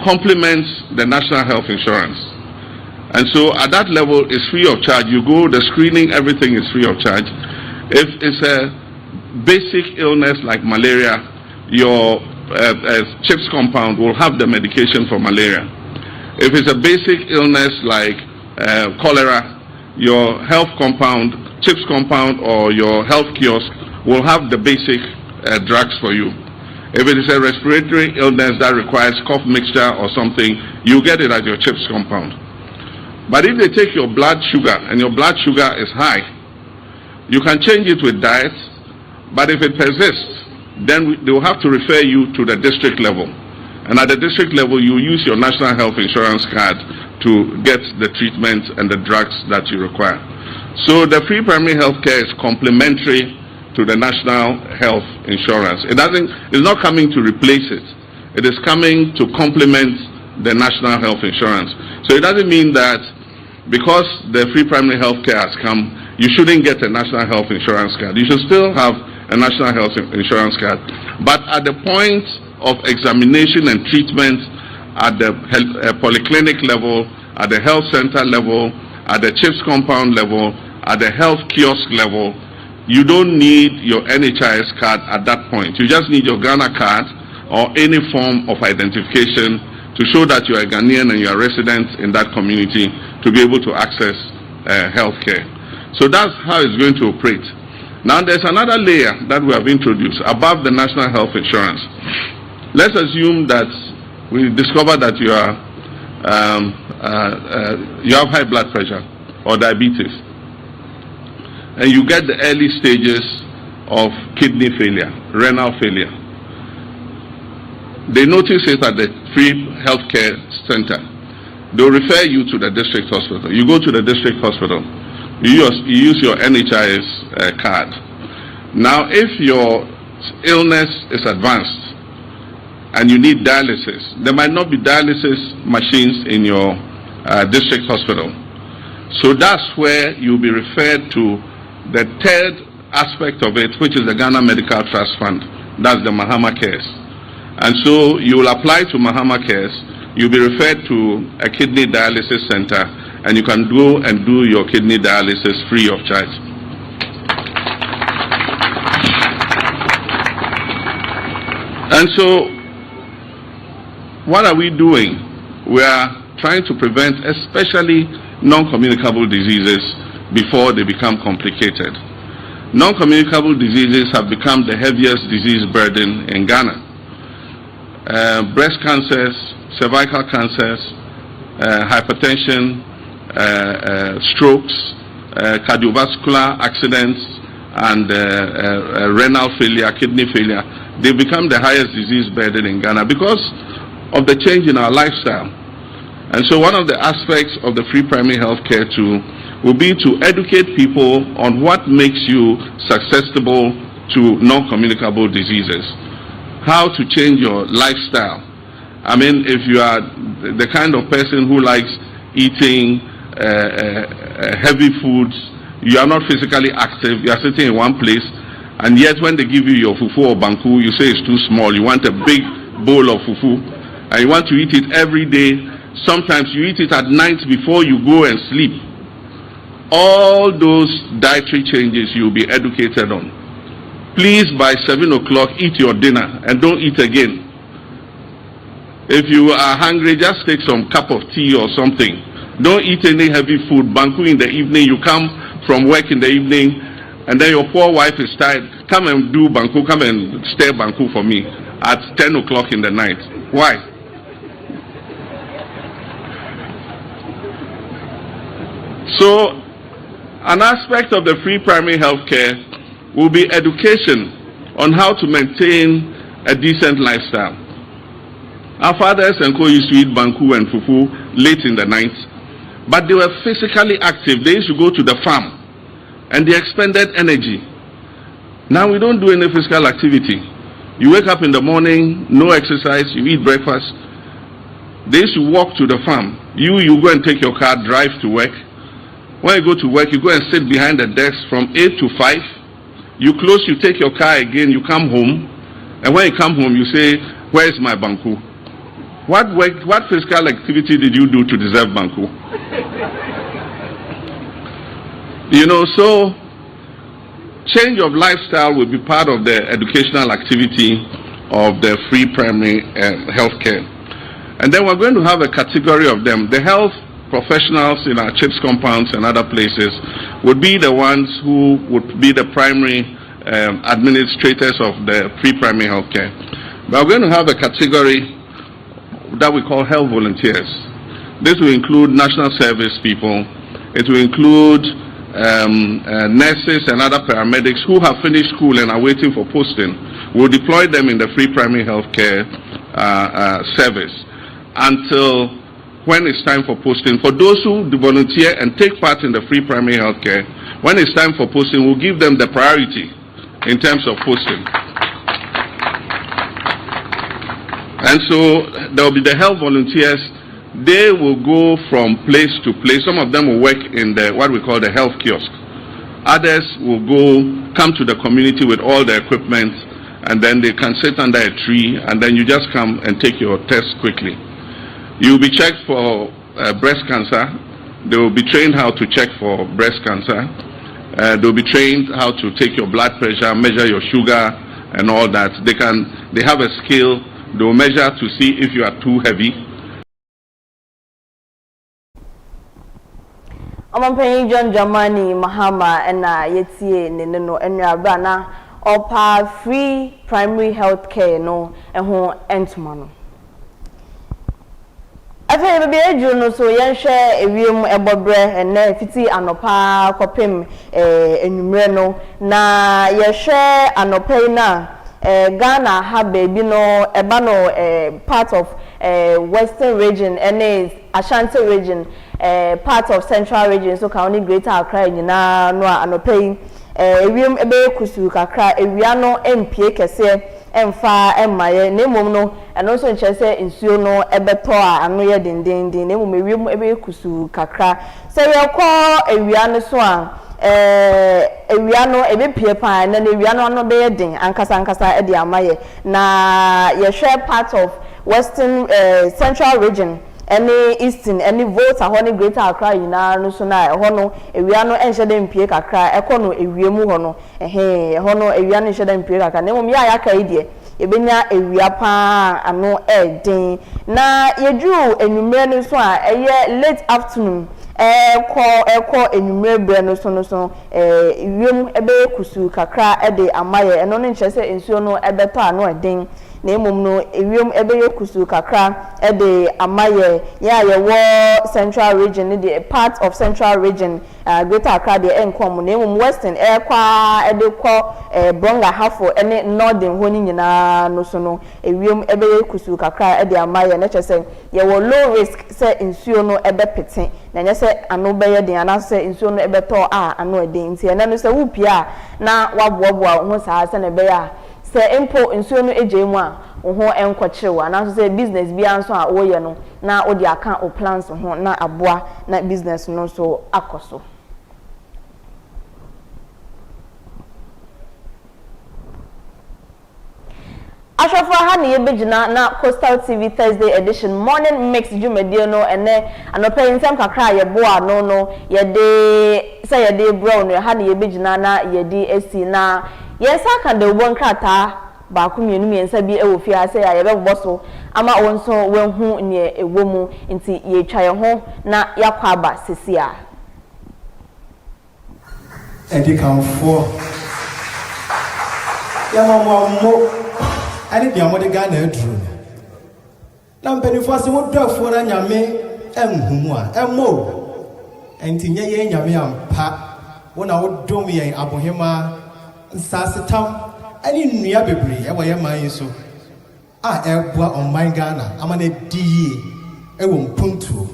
complements the national health insurance. And so at that level, it's free of charge. You go, the screening, everything is free of charge. If it's a basic illness like malaria, your CHIPS compound will have the medication for malaria. If it's a basic illness like cholera, your health compound, CHIPS compound, or your health kiosk will have the basic drugs for you. If it is a respiratory illness that requires cough mixture or something, you get it at your CHIPS compound. But if they take your blood sugar and your blood sugar is high, you can change it with diet, but if it persists, then they will have to refer you to the district level. And at the district level, you use your national health insurance card to get the treatment and the drugs that you require. So the free primary health care is complementary to the national health insurance. It's not coming to replace it. It is coming to complement the national health insurance. So it doesn't mean that because the free primary health care has come, you shouldn't get a national health insurance card. You should still have a national health insurance card. But at the point of examination and treatment at the polyclinic level, at the health center level, at the CHIPS compound level, at the health kiosk level, you don't need your NHIS card at that point. You just need your Ghana card or any form of identification to show that you are a Ghanaian and you are resident in that community to be able to access health care. So that's how it's going to operate. Now there's another layer that we have introduced above the national health insurance. Let's assume that we discover that you are you have high blood pressure or diabetes, and you get the early stages of kidney failure, renal failure. They notice it at the free healthcare center. They'll refer you to the district hospital. You go to the district hospital. You use your NHIS card. Now, if your illness is advanced and you need dialysis, there might not be dialysis machines in your district hospital. So that's where you'll be referred to the third aspect of it, which is the Ghana Medical Trust Fund. That's the Mahama Cares. And so you will apply to Mahama Cares. You'll be referred to a kidney dialysis center, and you can go and do your kidney dialysis free of charge. And so, what are we doing we are trying to prevent especially non-communicable diseases before they become complicated. Non-communicable diseases have become the heaviest disease burden in Ghana. Breast cancers, cervical cancers, hypertension, strokes, cardiovascular accidents, and renal failure, kidney failure, they become the highest disease burden in Ghana because of the change in our lifestyle. And so one of the aspects of the free primary health care too will be to educate people on what makes you susceptible to non-communicable diseases, how to change your lifestyle. I mean, if you are the kind of person who likes eating heavy foods, you are not physically active, you are sitting in one place, and yet when they give you your fufu or banku, you say it's too small. You want a big bowl of fufu, and you want to eat it every day. Sometimes you eat it at night before you go and sleep. All those dietary changes you'll be educated on. Please, by 7 o'clock, eat your dinner and don't eat again. If you are hungry, just take some cup of tea or something. Don't eat any heavy food. Banku in the evening, you come from work in the evening, and then your poor wife is tired. Come and do banku, come and stir banku for me at 10 o'clock in the night. Why? So, an aspect of the free primary health care will be education on how to maintain a decent lifestyle. Our fathers and co used to eat banku and fufu late in the night, but they were physically active. They used to go to the farm and they expended energy. Now we don't do any physical activity. You wake up in the morning, no exercise, you eat breakfast. They used to walk to the farm. You go and take your car, drive to work. When you go to work, you go and sit behind the desk from 8 to 5. You close, you take your car again, you come home. And when you come home, you say, where is my banku? What physical activity did you do to deserve banku? You know, so change of lifestyle will be part of the educational activity of the free primary health care. And then we're going to have a category of them. The health professionals in our CHIPS compounds and other places would be the ones who would be the primary administrators of the free primary health care. But we're going to have a category that we call health volunteers. This will include national service people. It will include nurses and other paramedics who have finished school and are waiting for posting. We'll deploy them in the free primary health care service until when it's time for posting. For those who volunteer and take part in the free primary health care, when it's time for posting, we'll give them the priority in terms of posting. And so there will be the health volunteers. They will go from place to place. Some of them will work in the what we call the health kiosk. Others will come to the community with all the equipment, and then they can sit under a tree, and then you just come and take your test quickly. You will be checked for breast cancer. They will be trained how to check for breast cancer. They will be trained how to take your blood pressure, measure your sugar, and all that. They have a scale. They will measure to see if you are too heavy. Amampeni John Jamani Mahama ena yetie neneno enraba na opa free primary health care no eho entuma no. Afa bebe eju no so yenhwe ewiem ebobre ene fiti anopa kopem enumre no na yehwe anopa na Ghana have baby no eba no part of western region and is Ashanti region part of central region so ka only greater Accra nyina no anopai ewiem ebe kusu kakra ewia no empie kese emfa emaye nemom no eno so nchese nsuo no ebeto a ano ye dendenden nemom ewiem ebe kusu kakra se ye ko ewia no so a ewia no ebe pie pa na ewia no no be den ankasa e de amaye na ye share part of western central region any eastern any vote a honi greater Accra yina no so na ho no ewia no enhye de mpie kakra e ko no ewie mu ho no ho no ewia no enhye de mpie kakra nemom ya ka idie yebenya ewia pa ano den na yedru enumere no so a eye late afternoon ekọ enumere bre no so wiem ebe kusu kakra de amaye eno no nche se ensuo no ebeto ano den na emom no ewiem ebe yokusu kakra de amaye ya yewo central region the part of central region greater Accra de enkom na emom western ekwa de kọ bronga hafo ene northern honi nyina no so no ewiem ebe yokusu kakra de amaye na chese yewo low risk se ensuo no ebe pete na nya se ano beye den ana se ensuo no ebe to ano den nti ene no se wupia na waboaboa ho saa se na be ya se empo ensuo no ejemu a ho enkochirewa na so say business bia nso a wo ye no na odi aka o plans ho na aboa na business no so akoso Ashrafa ha na yebegina na Coastal TV Thursday edition morning mix jumedie no ene anopa nsam kakra yeboa no yede brown ha na yebegina na yedi esi na yensa kan de ubon krata ba ku mienu miensa bi e wo fi ase ya yebebo so ama wonso wenhu ne ewo mu nti ye twa ye ho na yakwa aba sesia edikanfo ya mamo ani bia mo de Ghana aduru na mpanifo ase wo dafo na nyame enhumu a emo enti nye ye nyame ampa wo na wo dom ye abohema nsasetam ani nnua bebre e wo ye man so a eboa on Ghana ama na diye e wo mpuntu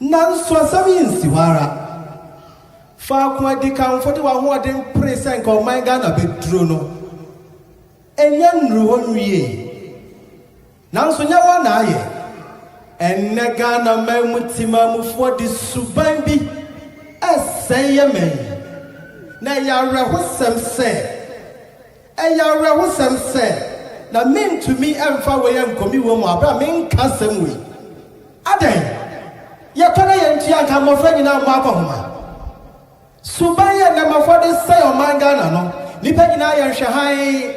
nanso asami nsiwara fa ko edikanfo de wa ho de present ko man Ghana beduro no enya nru honwie nanso nya wa na aye enne Ghana mamutima mufo de suban bi aseye men na ya rehosem se na men to me emfa we yankomi wo mu abra men kasem we adan ya tona ye ntia ka mo fra nyina mo akọhoma suban ye na mafo de se o man Ghana no nipa nyina ye nhwe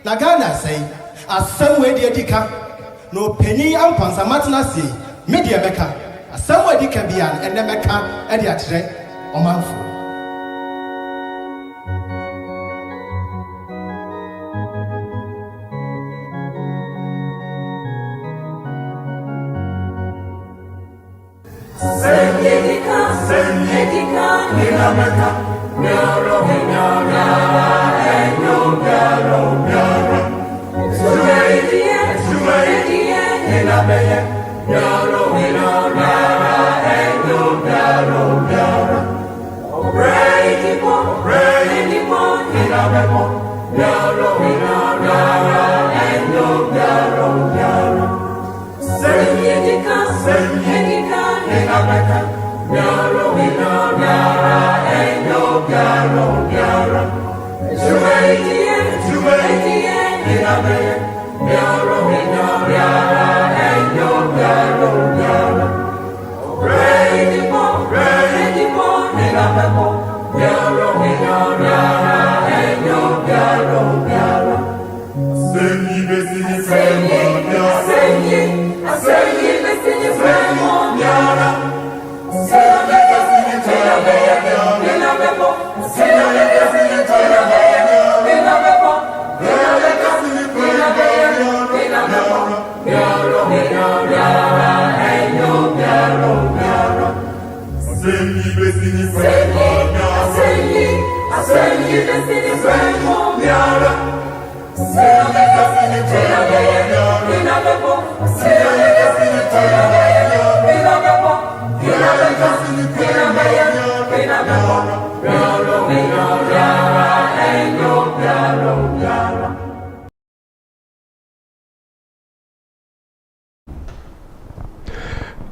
na Ghana say asem we de dika no penny ampansa matna say media beka asem we dika bia enne meka e de akyere omanfo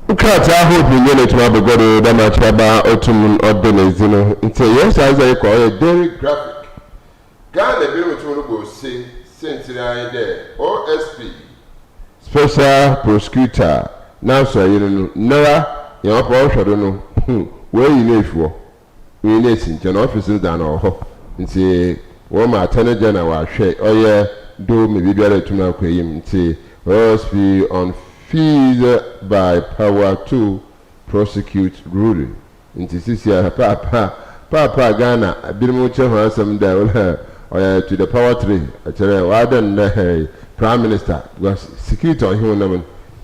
Ukata hope you know to my God da ma chaba otum odonezino nti yes as I call a very graphic Ghana be with no go say sentry there OSP special prosecutor now so you know nara your power no where you know for we need in office down or nti wo ma attorney general wa hwe oye do me biara tuma kweyim nti OSP on fees by power to prosecute ruling nti sisia papa Ghana binom che ho asem da oya to the power 3 achere waden prime minister because security on him na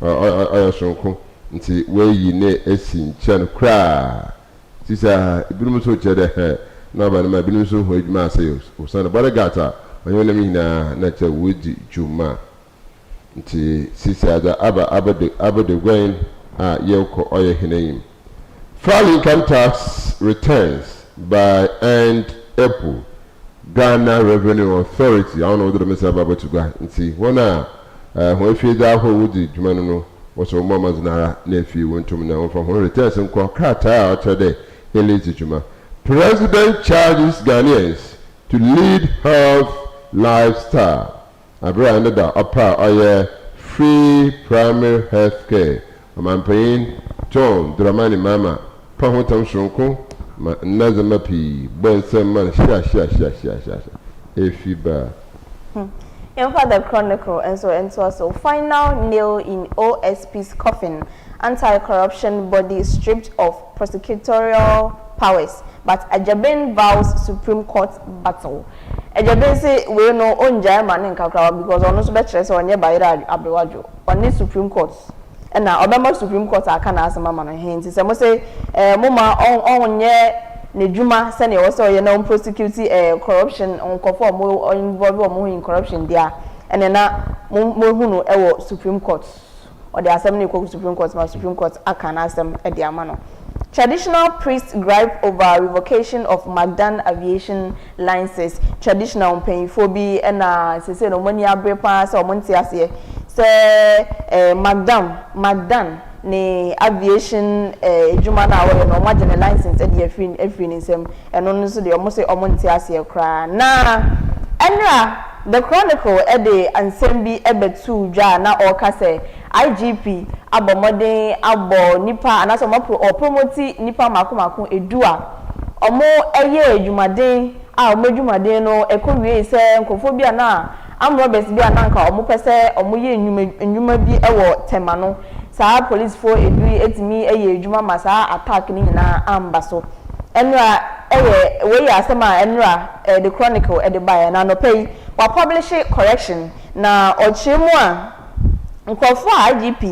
oya sonko nti we ne esi nchen kra sisia binom so chere na ba na binom so ho adwuma asay osana bodegata onye na na che woji juma nti sisia da abade gwen a yeko oya hinayim. File income tax returns by end April. Ghana Revenue Authority. I don't know whether Mr. Baba to go and see. When if you that who would the Jumano was a woman's nephew went to me now from her returns and call Kata today. President charges Ghanaians to lead health lifestyle. I brought another upper free primary health care. I'm paying John Dramani Mama. Pahotam Shonko. Nazama P. Benson Sha. AFIBA. In fact, the Chronicle and so final nail in OSP's coffin. Anti-corruption body stripped of prosecutorial powers, but Ajaben vows Supreme Court battle. Ajaben say we know on German in Kakra because on no better so on your bayra abroad on the Supreme Court. And now Obama Supreme Court I can ask mama no hints. Say mo say mama on ne djuma say ne also you know prosecute corruption on conform mo involve mo in corruption there. And na mo hunu e wo Supreme Court or the assembly ko Supreme Court ma Supreme Court I can ask them e dia ma no. Traditional priests gripe over revocation of Magdan aviation licenses. Traditional paying and say no money abrepa so monti ase. Say Magdan ne aviation juma na we no magdan license e dey free nsem eno no so dey almost say omonti ase kra na enra the Chronicle e dey ansem bi ebetu dwa na oka say IGP abomode abo nipa anaso mo promote nipa makomako edua omo eye edwumaden a omo edwumaden no ekowie se nkofobia na amrobes bia na nka omo pese omo ye enwuma bi ewo tema no saa police for edui etimi eye edwuma masa attack ni na ambaso enra eye we asema enra the Chronicle e de buy na no pay wa publish correction na ochemu a nkofo IGP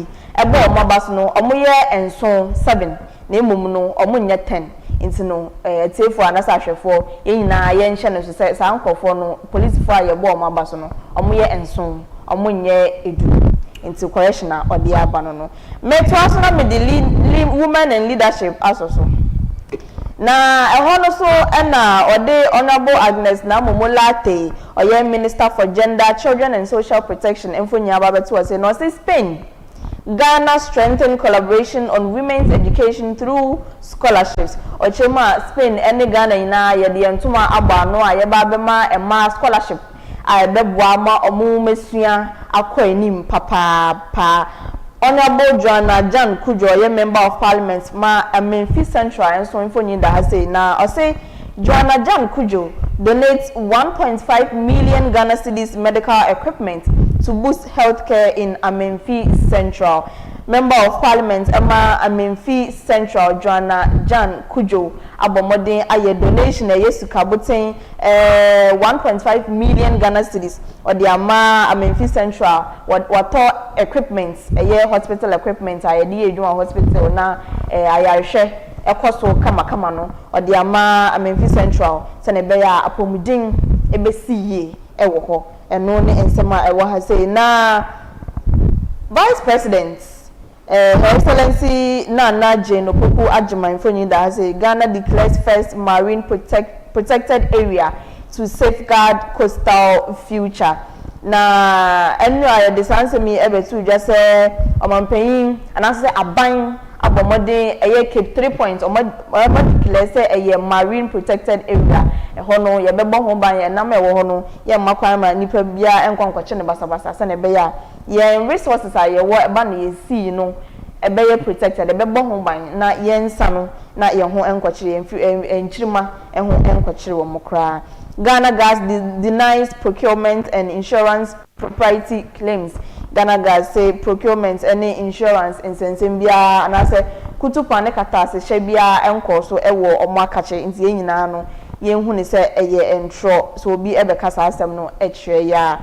ebe omabaso no omoye enson 7 na emum no omonye 10 nti no tiefo anasa ahwefo yenyina ye nhye no so say sa nkofo no police for ye bo omabaso no omoye enson omonye edu nti correction na odi aba no meto aso na me the women and leadership asoso na eho no so na ode honorable Agnes na momolate oye minister for gender, children and social protection enfonya babetu was no say Spain Ghana strengthen collaboration on women's education through scholarships. Ochema Spain ene Ghana ina ye de ntuma aba no a ye ba be ma e ma scholarship a be boa ma omu mesua akọ enim papa. Honorable Joanna Jan Kujo, ye member of parliament ma Amenfi Central and so info da say na o say Joanna Jan Kujo donates 1.5 million Ghana cedis medical equipment to boost healthcare in Amenfi Central. Member of Parliament Emma Amenfi Central Joanna Jan Kujo abomode aye donation e yesuka boten 1.5 million Ghana cedis or the ama Amenfi Central what equipment eye hospital equipment aye di edwuma hospital na ayarhwe ekoso kama no or the ama Amenfi Central se ne be ya apomudin ebesiye ewo ho eno ne ensema ewo ha say na Vice President Her Excellency Nana Jane Opoku Ajima Infonyi da say Ghana declares first marine protected area to safeguard coastal future. Na enra de sanse mi ebetu just say omampanyin anase aban abomode eye Cape 3 points omama declare say eye marine protected area ho no ye bebo ho ban ye na me wo ho no ye makwan ma nipa bia enkonkwache ne basabasa se ne be ya ye resources a ye wo eba na ye see no ebe ye protected ebe bo ho ban na ye nsa no na ye ho enkwachire enchirima ho enkwachire wo mokra Ghana Gas denies procurement and insurance propriety claims. Ghana Gas say procurement any insurance in Sensembia and I say kutupa ne kata se shebia enko so ewo omo akache nti yenyina no yenhu ne se eye entro so obi ebekasa asem no etwe ya.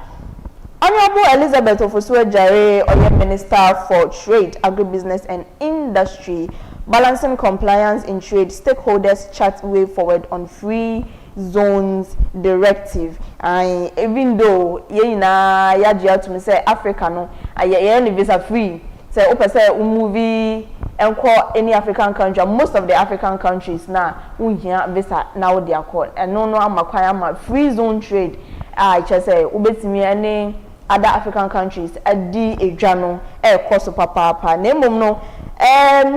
Honorable Elizabeth Ofosu-Jare, Oye Minister for Trade, Agribusiness and Industry, balancing compliance in trade, stakeholders chart way forward on free zones directive. And even though yena yaji to me say Africa no, aye visa free. Say open say movie enko any African country, most of the African countries now here visa now they are called. And no amakwaya free zone trade. I just say ubetimi any other African countries adi ejano koso papa nemom no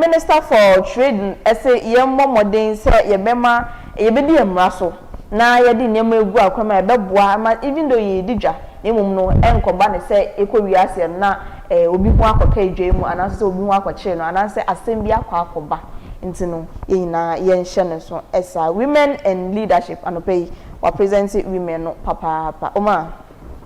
Minister for Trade say yemmo modern say yebema yebedi emraso na yedi nemo egu akwama ebeboa even though ye dija nemom no enkoba ne say ekowiase na obi hu akoka edwemu anase obi hu akoche no anase asem bi akoba nti no yina yenhye ne so esa women and leadership anopay wa present women no papa Omar.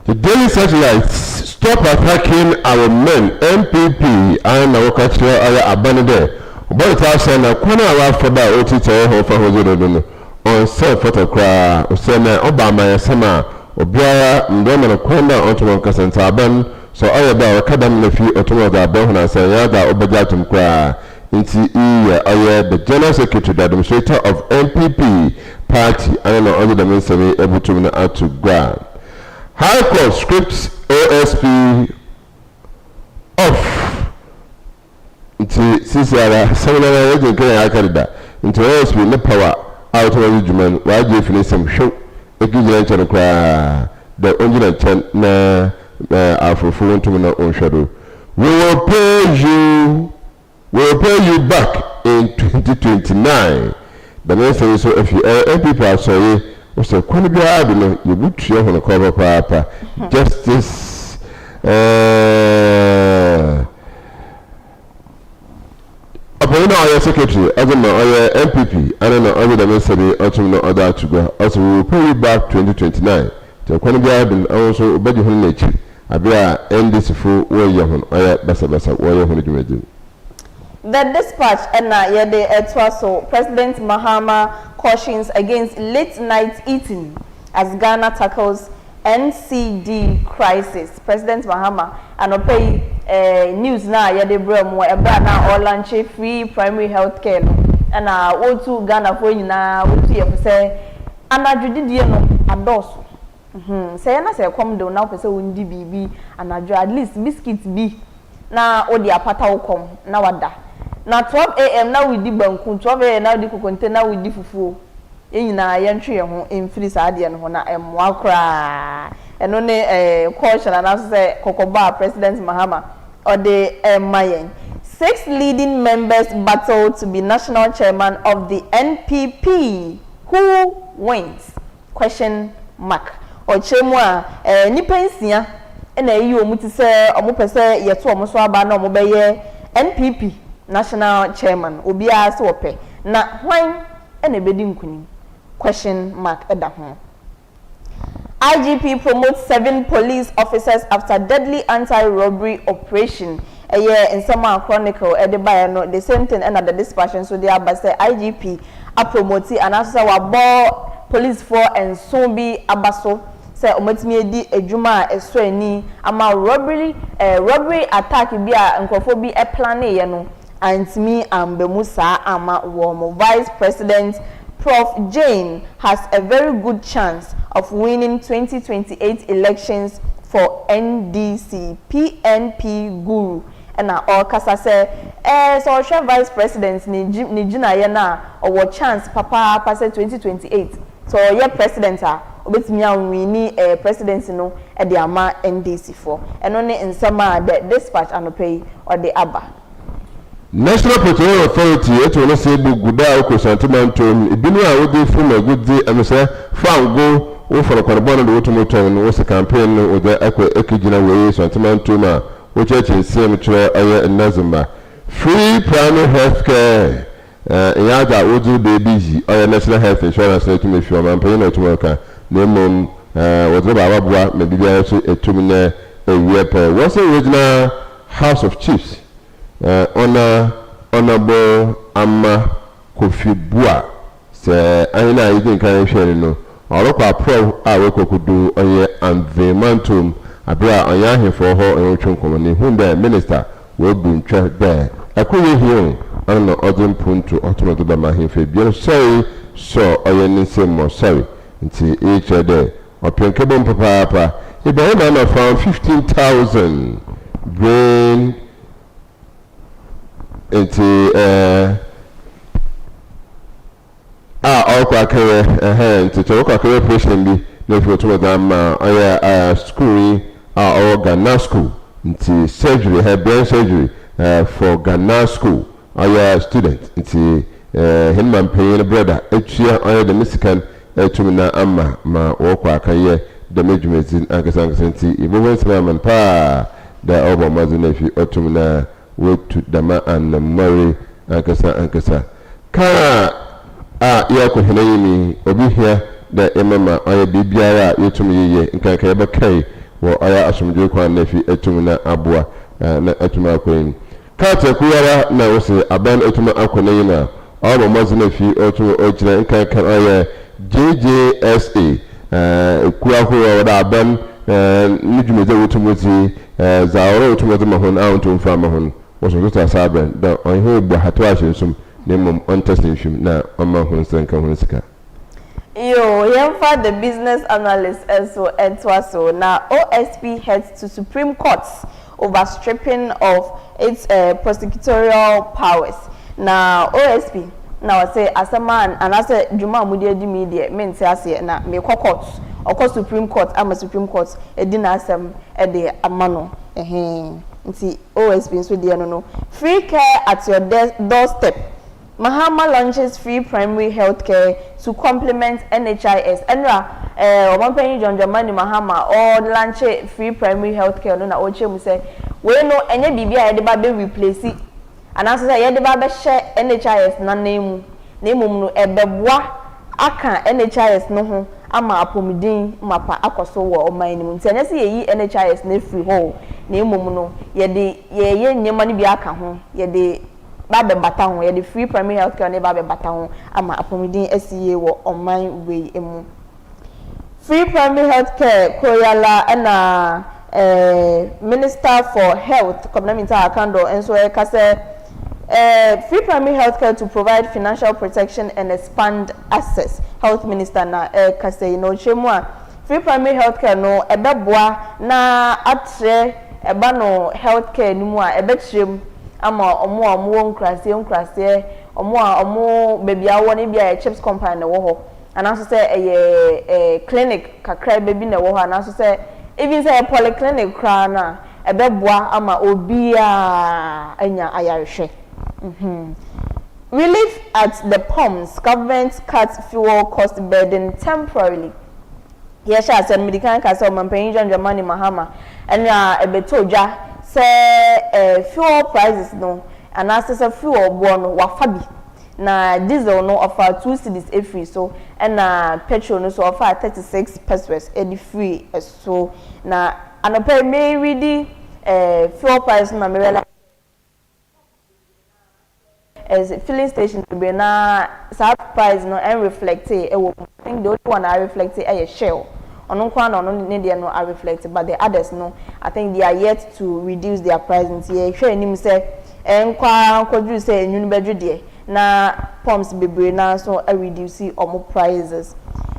The daily satellites stop attacking our men, MPP, and our cultural area abandoned. But I said, Kwana AFIBA, Otito, Hofa, on self photocra, Osena, Obama, Sama, Obiara, Ndona, Kwana, Ottoman Casantaban, so I about Academy of Ottoman, Bahana, Sayada, Obajatum Kra, into the General Secretary, the Administrator of MPP Party, and other than Ministry, able to out to grant. High Court scripts OSP off into CCR seminar agent Canada into OSP no power out of the judgment. Why do you finish some show? A good answer to cry the only chant na our phone to my own shadow. We will pay you back in 2029. The minister is so if you people are sorry. So, when you are you would share on a cover papa justice upon our secretary, other than our MPP, I don't know other than yesterday, other to go. Also, we will pay you back 2029. So, when you are also obey your nature, I be end this full way you are basa where you do. The dispatch and yede etwaso President Mahama cautions against late night eating as Ghana tackles NCD crisis. President Mahama anopay news na yede bremo eba na all lunch free primary health care no and wotu Ghana for nyina wotu ye say anadwedidie no adoso say na say come do na pese wondi bibi anadwo at least biscuit bi na odi apata ukom na wada na 12 am na we di banku 12 am na we di kokonte na we di fufuo enyina yentwe ho emfiri saade no ho na emwa kra eno ne caution na say kokoba President Mahama or the mayen 6 leading members battle to be national chairman of the NPP. Who wins? Question mark. Ochemu a nipa nsia na eyi omuti se omupese yeto omuso aba na omubeye NPP national chairman obi a se ope na hwan na ebedi nkunim. Question mark eda ho. IGP promotes 7 police officers after deadly anti-robbery operation. In Summer Chronicle, the same thing and the dispatch. So they are say IGP a promote and also our police for and soon be abaso. Say ometimi di ejuma esweni ama robbery attack bi a nkofo bi plan ye no antimi ambemusa ama wo Vice President Prof Jane has a very good chance of winning 2028 elections for NDC PNP Guru. And all kasa say so Vice President ni jina ye na or chance papa say 2028. So your president obetimi anwini presidency no e de ama NDC for. And only in summer the dispatch anopay or the aba. National Petroleum Authority eto no say buguda okosantimantom ibinu a wodi from a good day and say fango o for kwarbon do otomoton no was campaign no the ekigina we santimantom a o church nsem tro aye nazumba free primary health care yaga odu baby or national health insurance to me for man pay no to work Nemum was about Babua, maybe there is a 2-minute a what's the original House of Chiefs? Honorable Amma Kofi Bua. Say, I know you think I share no. All of our pro I could do and the mantum. Abra Ayahi for her and Chunkomani, whom the minister will be tracked there. I couldn't hear on the other point to automatic Mahife. Be sorry, so I didn't say more sorry until each day. Or Pinkabon Papa, if I had found 15,000 brain into all career to talk a career patient be no to them schooling or Ghana school into surgery, her brain surgery for Ghana school. Our student into him and paying a brother each year the Mexican to na ama ma walk career the measurements in Ankasanti. If we went to them and pa the over mother nephew Otumina went to Dama and Murray Ankasa. Yeah, could me obi here the emma or bibiara yetumi ye nkan ka ebe kai wo aya asumdwe kwa nefi etumina abua na etuma kwen kata kuyara na wose aban etuma akona yina all mazu nefi otu ojina nkan kan aya JJSA kuwa kuwa wada aban nijumeze wutumuzi zaoro wutumuzi mahon auntu mfa mahon woso kuta saben da onhe bo hatwa shinsum Name on testing film now on my Hunsika. Yo, for the business analyst and so now OSP heads to Supreme Court over stripping of its prosecutorial powers. Now OSP now I say as a man and I say Juma Mudia di media means I say na me court or Supreme Court I'm a Supreme Court a dinner some a day a mano see OSP so dear no free care at your doorstep. Mahama launches free primary health care to complement NHIS. Enra, one penny John Jamani Mahama or launch free primary health care. No, na oche mu say we no enye bibia e de ba be replace it. And as say ye de ba be share NHIS na name no ebeboa aka NHIS no ho ama apomidin mapa akoso wo oman ni mu. Nti enye say ye NHIS na free ho na emum no ye de ye nyema ni bi aka ho ye de Babe Batang, where the free primary health care never be Batang, ama apomidin SCA wo online way emu. Free primary health care Koyala and Minister for Health, Komnaminta Akando, and so free primary health care to provide financial protection and expand access. Health Minister na kase no chemwa. Free primary health care no ebeboa na atre ebano health care nimwa ebetrim ama omo nkrase omo baby awo ne bia chips company na wo ho anaso say clinic kakra baby na wo ho anaso say even say polyclinic kra na ebeboa ama obia anya ayarehwe relief at the pumps. Government cuts fuel cost burden temporarily. Yes, I said medical kasa Mampenyi Jamani Mahama and ebetoja say fuel prices no and as say fuel born wafabi na diesel no offer 2 cedis e free so and petrol no so offer 36 pesos e free so na anope me ready fuel price na me realize as filling station be na sub price no and reflect I think the only one I reflect is Shell. On one on no are reflected, but the others no. I think they are yet to reduce their prices. Yeah, sure. Ni say, could you say new bedroom na pumps be na so reducing more prices.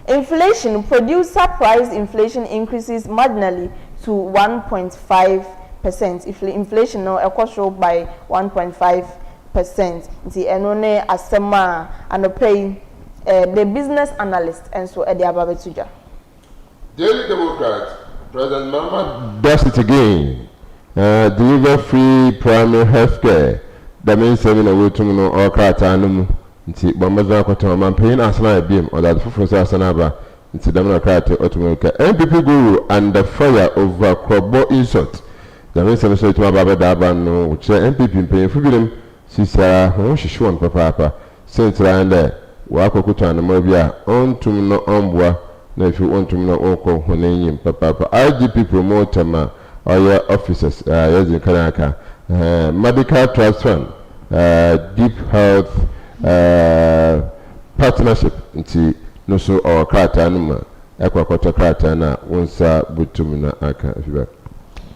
Inflation, producer price inflation increases marginally to 1.5%. If inflation no cost by 1.5%. The enone asema and pay the business analyst and so Eddie Ababetuja. Daily Democrat, President Mahama does it again. Deliver free primary health care. That means having a way to know all cartanum. Nti Bamaza Koto, I'm paying Asana beam or that for Sanaba. Nti Democrat Automatica. MPP Guru and the fire over Krobo insult. That means I'm saying to my Baba Daban, which MPP paying for them. Sisa, she Papa, Saint Randa, Wako Kutan, Mobia, on to no ombwa. na if you want to know oko honenyim papa IGP promoter ma oya officers yazin kanaka medical trust fund deep health partnership nti no so our krata no ma ekwakoto krata na wonsa butum na aka AFIBA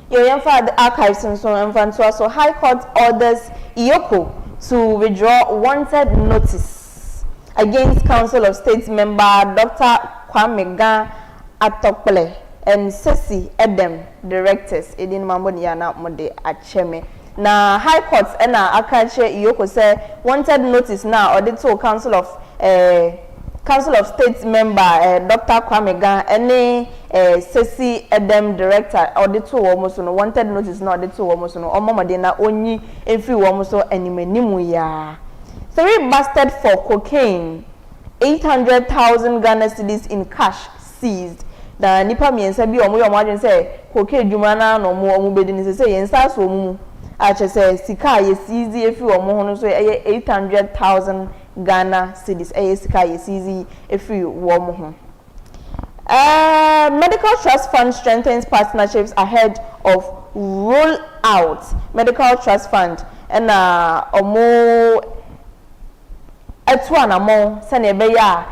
Yemfa the archives and so and so High Court orders Iyoko to withdraw wanted notice against Council of State member Dr. Kwame Atokpele and Sesi Edem directors Edin Mamboni Yana Mode Acheme. Na High Court ena akache Iyoko say wanted notice now or the Council of State member Dr. Kwame any Sesi Edem director or the two almost no wanted notice now the two almost no omamade na onyi every almost animenimu ya 3 busted for cocaine 800,000 Ghana cedis in cash seized. Da nipa miensa bi omo adwen say cocaine dwuma na no omo bedi ni say yensa so omo a che say sika ye seize efi omo ho no so 800,000 Ghana cedis sika ye seize efi omo ho. Medical Trust Fund strengthens partnerships ahead of roll out. Medical Trust Fund and omo etwana mo se na ebe ya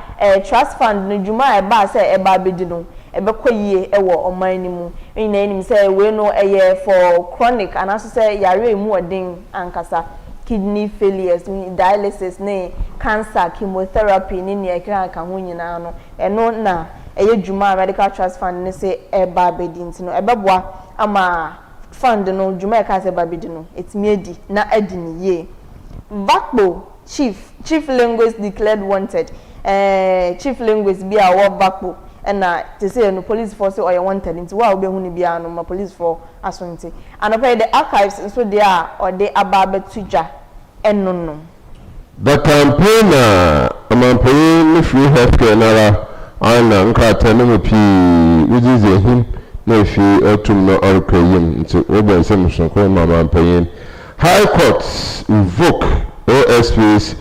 trust fund no dwuma e ba se e ba bedi no e be koyie e wo oman ni mu ina enim se we no eye for chronic and also say yare emu odin ankasa kidney failures dialysis ne cancer chemotherapy ni ne ekran ka ho nyina no eno na eye dwuma medical trust fund ne se e ba bedi ntino e beboa ama fund no dwuma e ka se ba bedi no etimi edi na edi ni ye Bakpo chief linguist declared wanted. Chief linguist be our Bakpo and to say no police force or wanted into what be huni be no police for assunti. And okay the archives so they are or they ababe tuja and no. The campaign campaign free healthcare nara ana nkata no pi which is him no fi otum no orkayim to obo nsem ko mama campaign. High Court revoke OSP's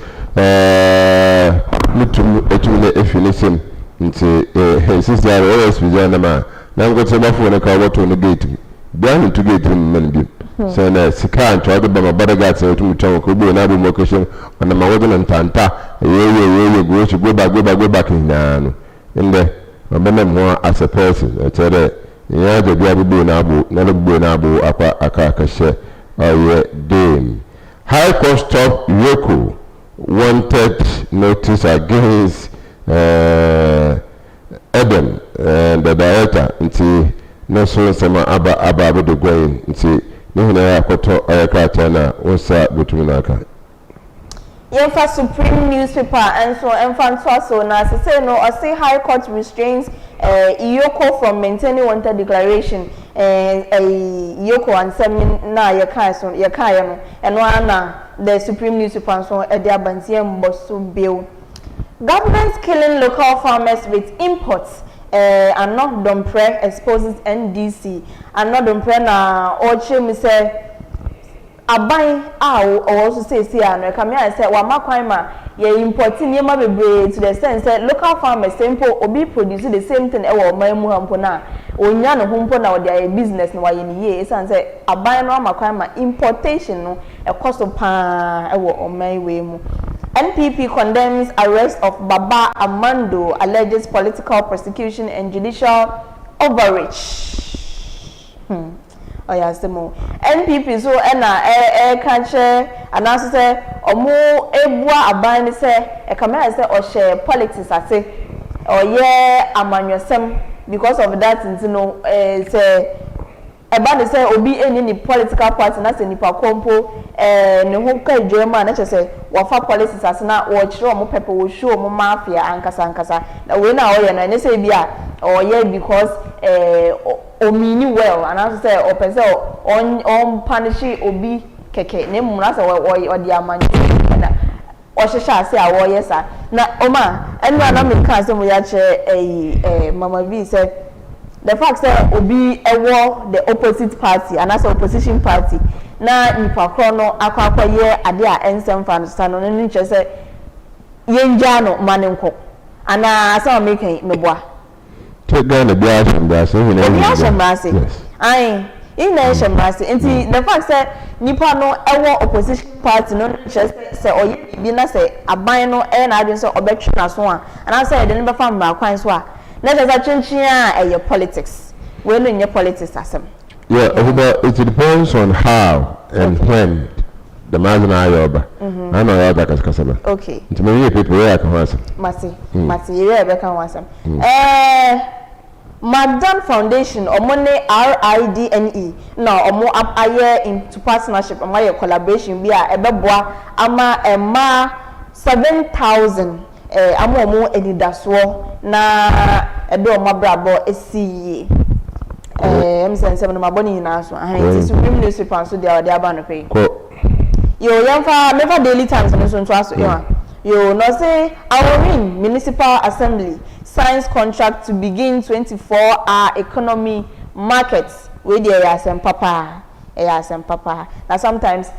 etumile efinism nti sister OSP janama na ngote bafo na ka wato no gate bian to gate man bi so na sika anto ade ba mabada gate etum twa ko bo na bo mo question na ma wodo na ntanta ye go back na no inde mabana mo as a person tere ya de bia bo na abo akwa aka she Dame. High Court stop Yoko wanted notice against Edem, the director, until no so sama aba do going until no na akoto ayakata na osa butumunaka. Yemfa Supreme newspaper and so so na say no or say High Court restrains Iyoko from maintaining wanted declaration Iyoko and semin na yakaya no and one the Supreme newspaper so e dia bantie mboso bill. Government killing local farmers with imports and not dompre exposes NDC and not dompre na oche mi say aban or also say no kamia say wa makwan ma ye importing yema bebre to the sense that local farmers simple obi produce the same thing e wo man mu hampo na onya no hompo na their business no wa ye ni ye san say aban no makwan ma importation no e cost pa e wo oman we mu. NPP condemns arrest of Baba Amando, alleges political persecution and judicial overreach. Oh yes, the more NPP so canche and also say omo ebua abani say e come say or share politics ase or yeah amanyosem because of that you know say ebani say obi eni ni political party na say nipa kompo ne ho ka dwema na say wafa policies ase na wo kire omo pepe wo show omo mafia ankasa na we na o ye na ne say bia or yeah because omini well and also say or person on punish obi keke ne mu na say o di amanyi na o hihya say awo yesa na oma enu na me kan say mo ya che mama V say the fact say obi ewo the opposite party and as opposition party na nipa kro no akwa ye ade a ensem fa no stand no nche say yenja no manenko ana asa o make meboa Ghana be assemblase. Be assemblase. Aye. In the assemblase. Nti the fact say nipa no ewo opposition party no just say oye bi na say aban no e na adwen say obetwe na so a. And say de ne be fa mra kwan so a. Na just a chinchia e politics. We no nye politics asem. Yeah, it depends on how and when the man ayoba. I know that kasaba. Okay. Nti me people we aka ho asem. Masi ye be kan ho asem. Madam Foundation omone RIDNE na omo aye into partnership amaye collaboration bi a ebeboa ama ema 7,000 ama omo enidaso na ebe omo brabo esiye M77 no maboni na so ahan Supreme newspaper so dia ode aba no pay yo yamfa never daily times no so aso yo no say our municipal assembly signs contract to begin 24-hour economy markets where there are some papa na sometimes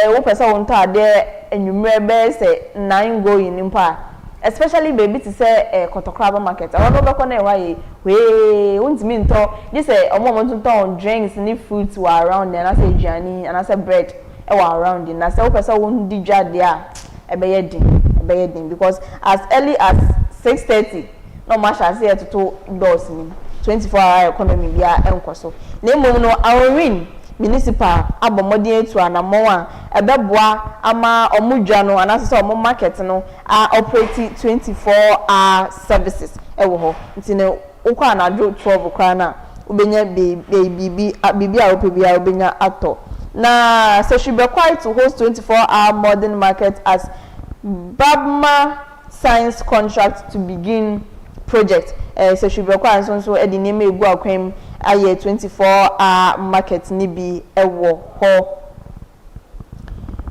we person want to there enumerable say 9 going in pa especially baby to say kotokraba market I don't know back on why we won't mean to this say omo want to on drinks ni fruits were around there and I say journey and I say bread were around and I say we person won't DJ there ebe din because as early as 6:30 no match as here to 2 doors ni 24-hour economy bia enkoso na emom no our municipal abomodin etu anamo a ebeboa ama omudwa no anase omo market no operate 24-hour services ewo ho ntine ukwa anadro 12 kwa na ubenya bibi a opebia ubenya ato na so she be quite to host 24-hour modern market as Babma signs contract to begin project. So she be quite so e di name egu akwem aye 24-hour market ni bi ewo ho.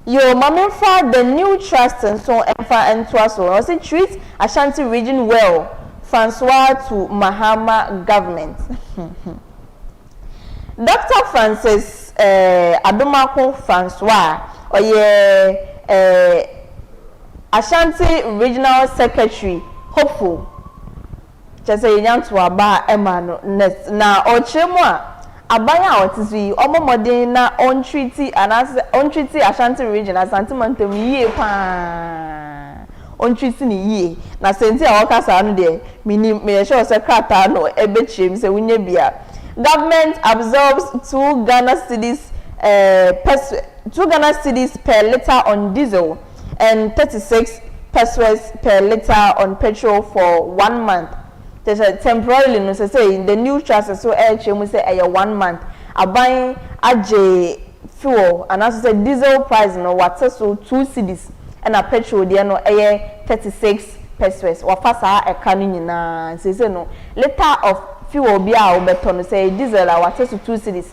Yo mama for the new trust and so enfa entoa so. I say treat Ashanti region well. Francois to Mahama government. Dr. Francis Adomako Francois oye Ashanti Regional Secretary hopeful just say yan to aba emano na ochemu a abaya otisi omomode na on treaty Ashanti region Ashanti mantem yie pa on treaty ni yie na senti a wakasa no de me sure say krata no ebechiem say wunye bia government absorbs 2 Ghana cedis per liter on diesel and 36 pesos per liter on petrol for 1 month. There's a temporarily no say the new trust so we say 1 month. I buy AJ fuel and as say diesel price no what so 2 cedis and a petrol there no 36 pesos. Wa fasa e kanu nyina say no liter of fuel bi a obeto no say diesel a what so 2 cedis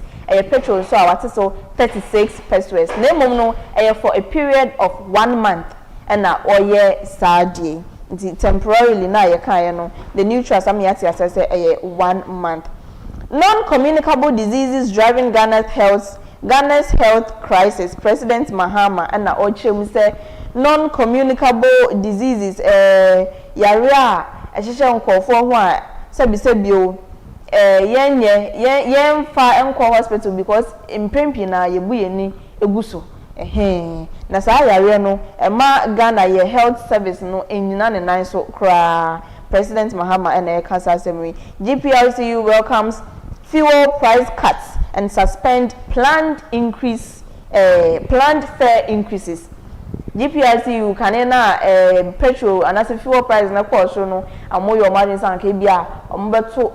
petrol so what so 36 pesos. Na mom no for a period of 1 month and na oye sadie temporarily na ye kan no the new trust am yet say 1 month. Non-communicable diseases driving Ghana's health crisis. President Mahama and na ochem say non-communicable diseases yare a ehihye nkofo ho a sebisebio yen fa enko hospital because impempi na yebu yeni eguso na sa yare no ma Ghana ye health service no enyina ne nan so kra. President Mahama and Ekasa Assembly. GPRCU welcomes fuel price cuts and suspend planned fare increases. GPRCU kanena petrol and as a fuel price na kwa so no amoyo margin san ke bia ombeto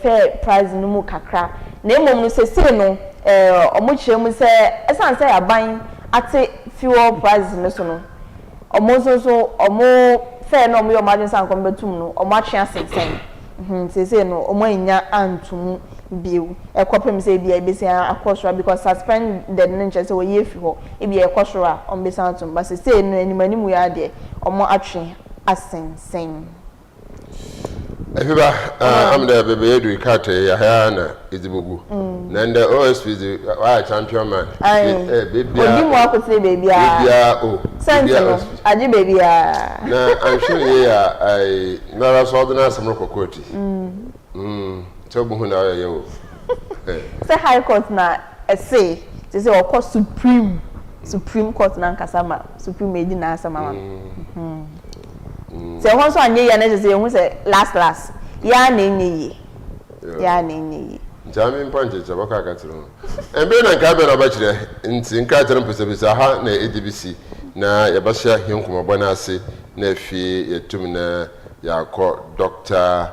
fare price no mu kakra na emom no sese no omochire mu se esan se aban ate fuel price no so no omo so omo fare no omo margin san kom betum no omo atwe asensen sese no omo anya antum biu ekopem se bia besia akosura because suspend the ninja so we yefi ho e bia ekosura on besan antum but sese no animanimu ya de omo atwe asensen. AFIBA am there baby edu kate ya hana izibugu na the OSP is why champion man baby odi mo akotire baby o sense aji baby na I'm sure I never saw the na samro kokoti So buhu na yo. Say high court na say o court supreme court na nkasama supreme edi na asama. Say won so anye ya na say ehun say last ya na enye yi. Jami mpanje chabaka akatiro. Embe na nka be na ba kire nti nka atero mpesa ha na EDBC na yabasha hinkuma bwana ase na fi yetum na yakọ Dr.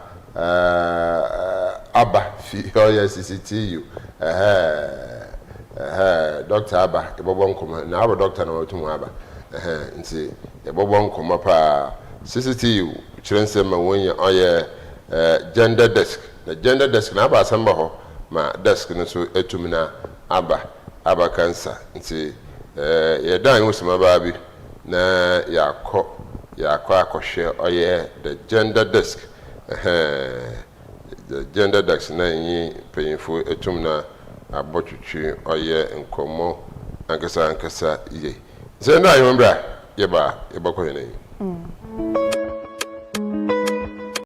Abba fi CCTU Dr. Abba ebobo nkoma na abo doctor na watum Abba nti ebobo nkoma pa CCTU chirense ma wonye oye gender desk na gender desk na aba asamba ho ma desk no so etum na Abba cancer nti ye dan wosuma ba bi na yakọ akọhwe oye the gender desk the gender desk na yi payinfo etum na abotwitwi oye nkomo ankasa ye ze na yo mbra ye ba ko ye na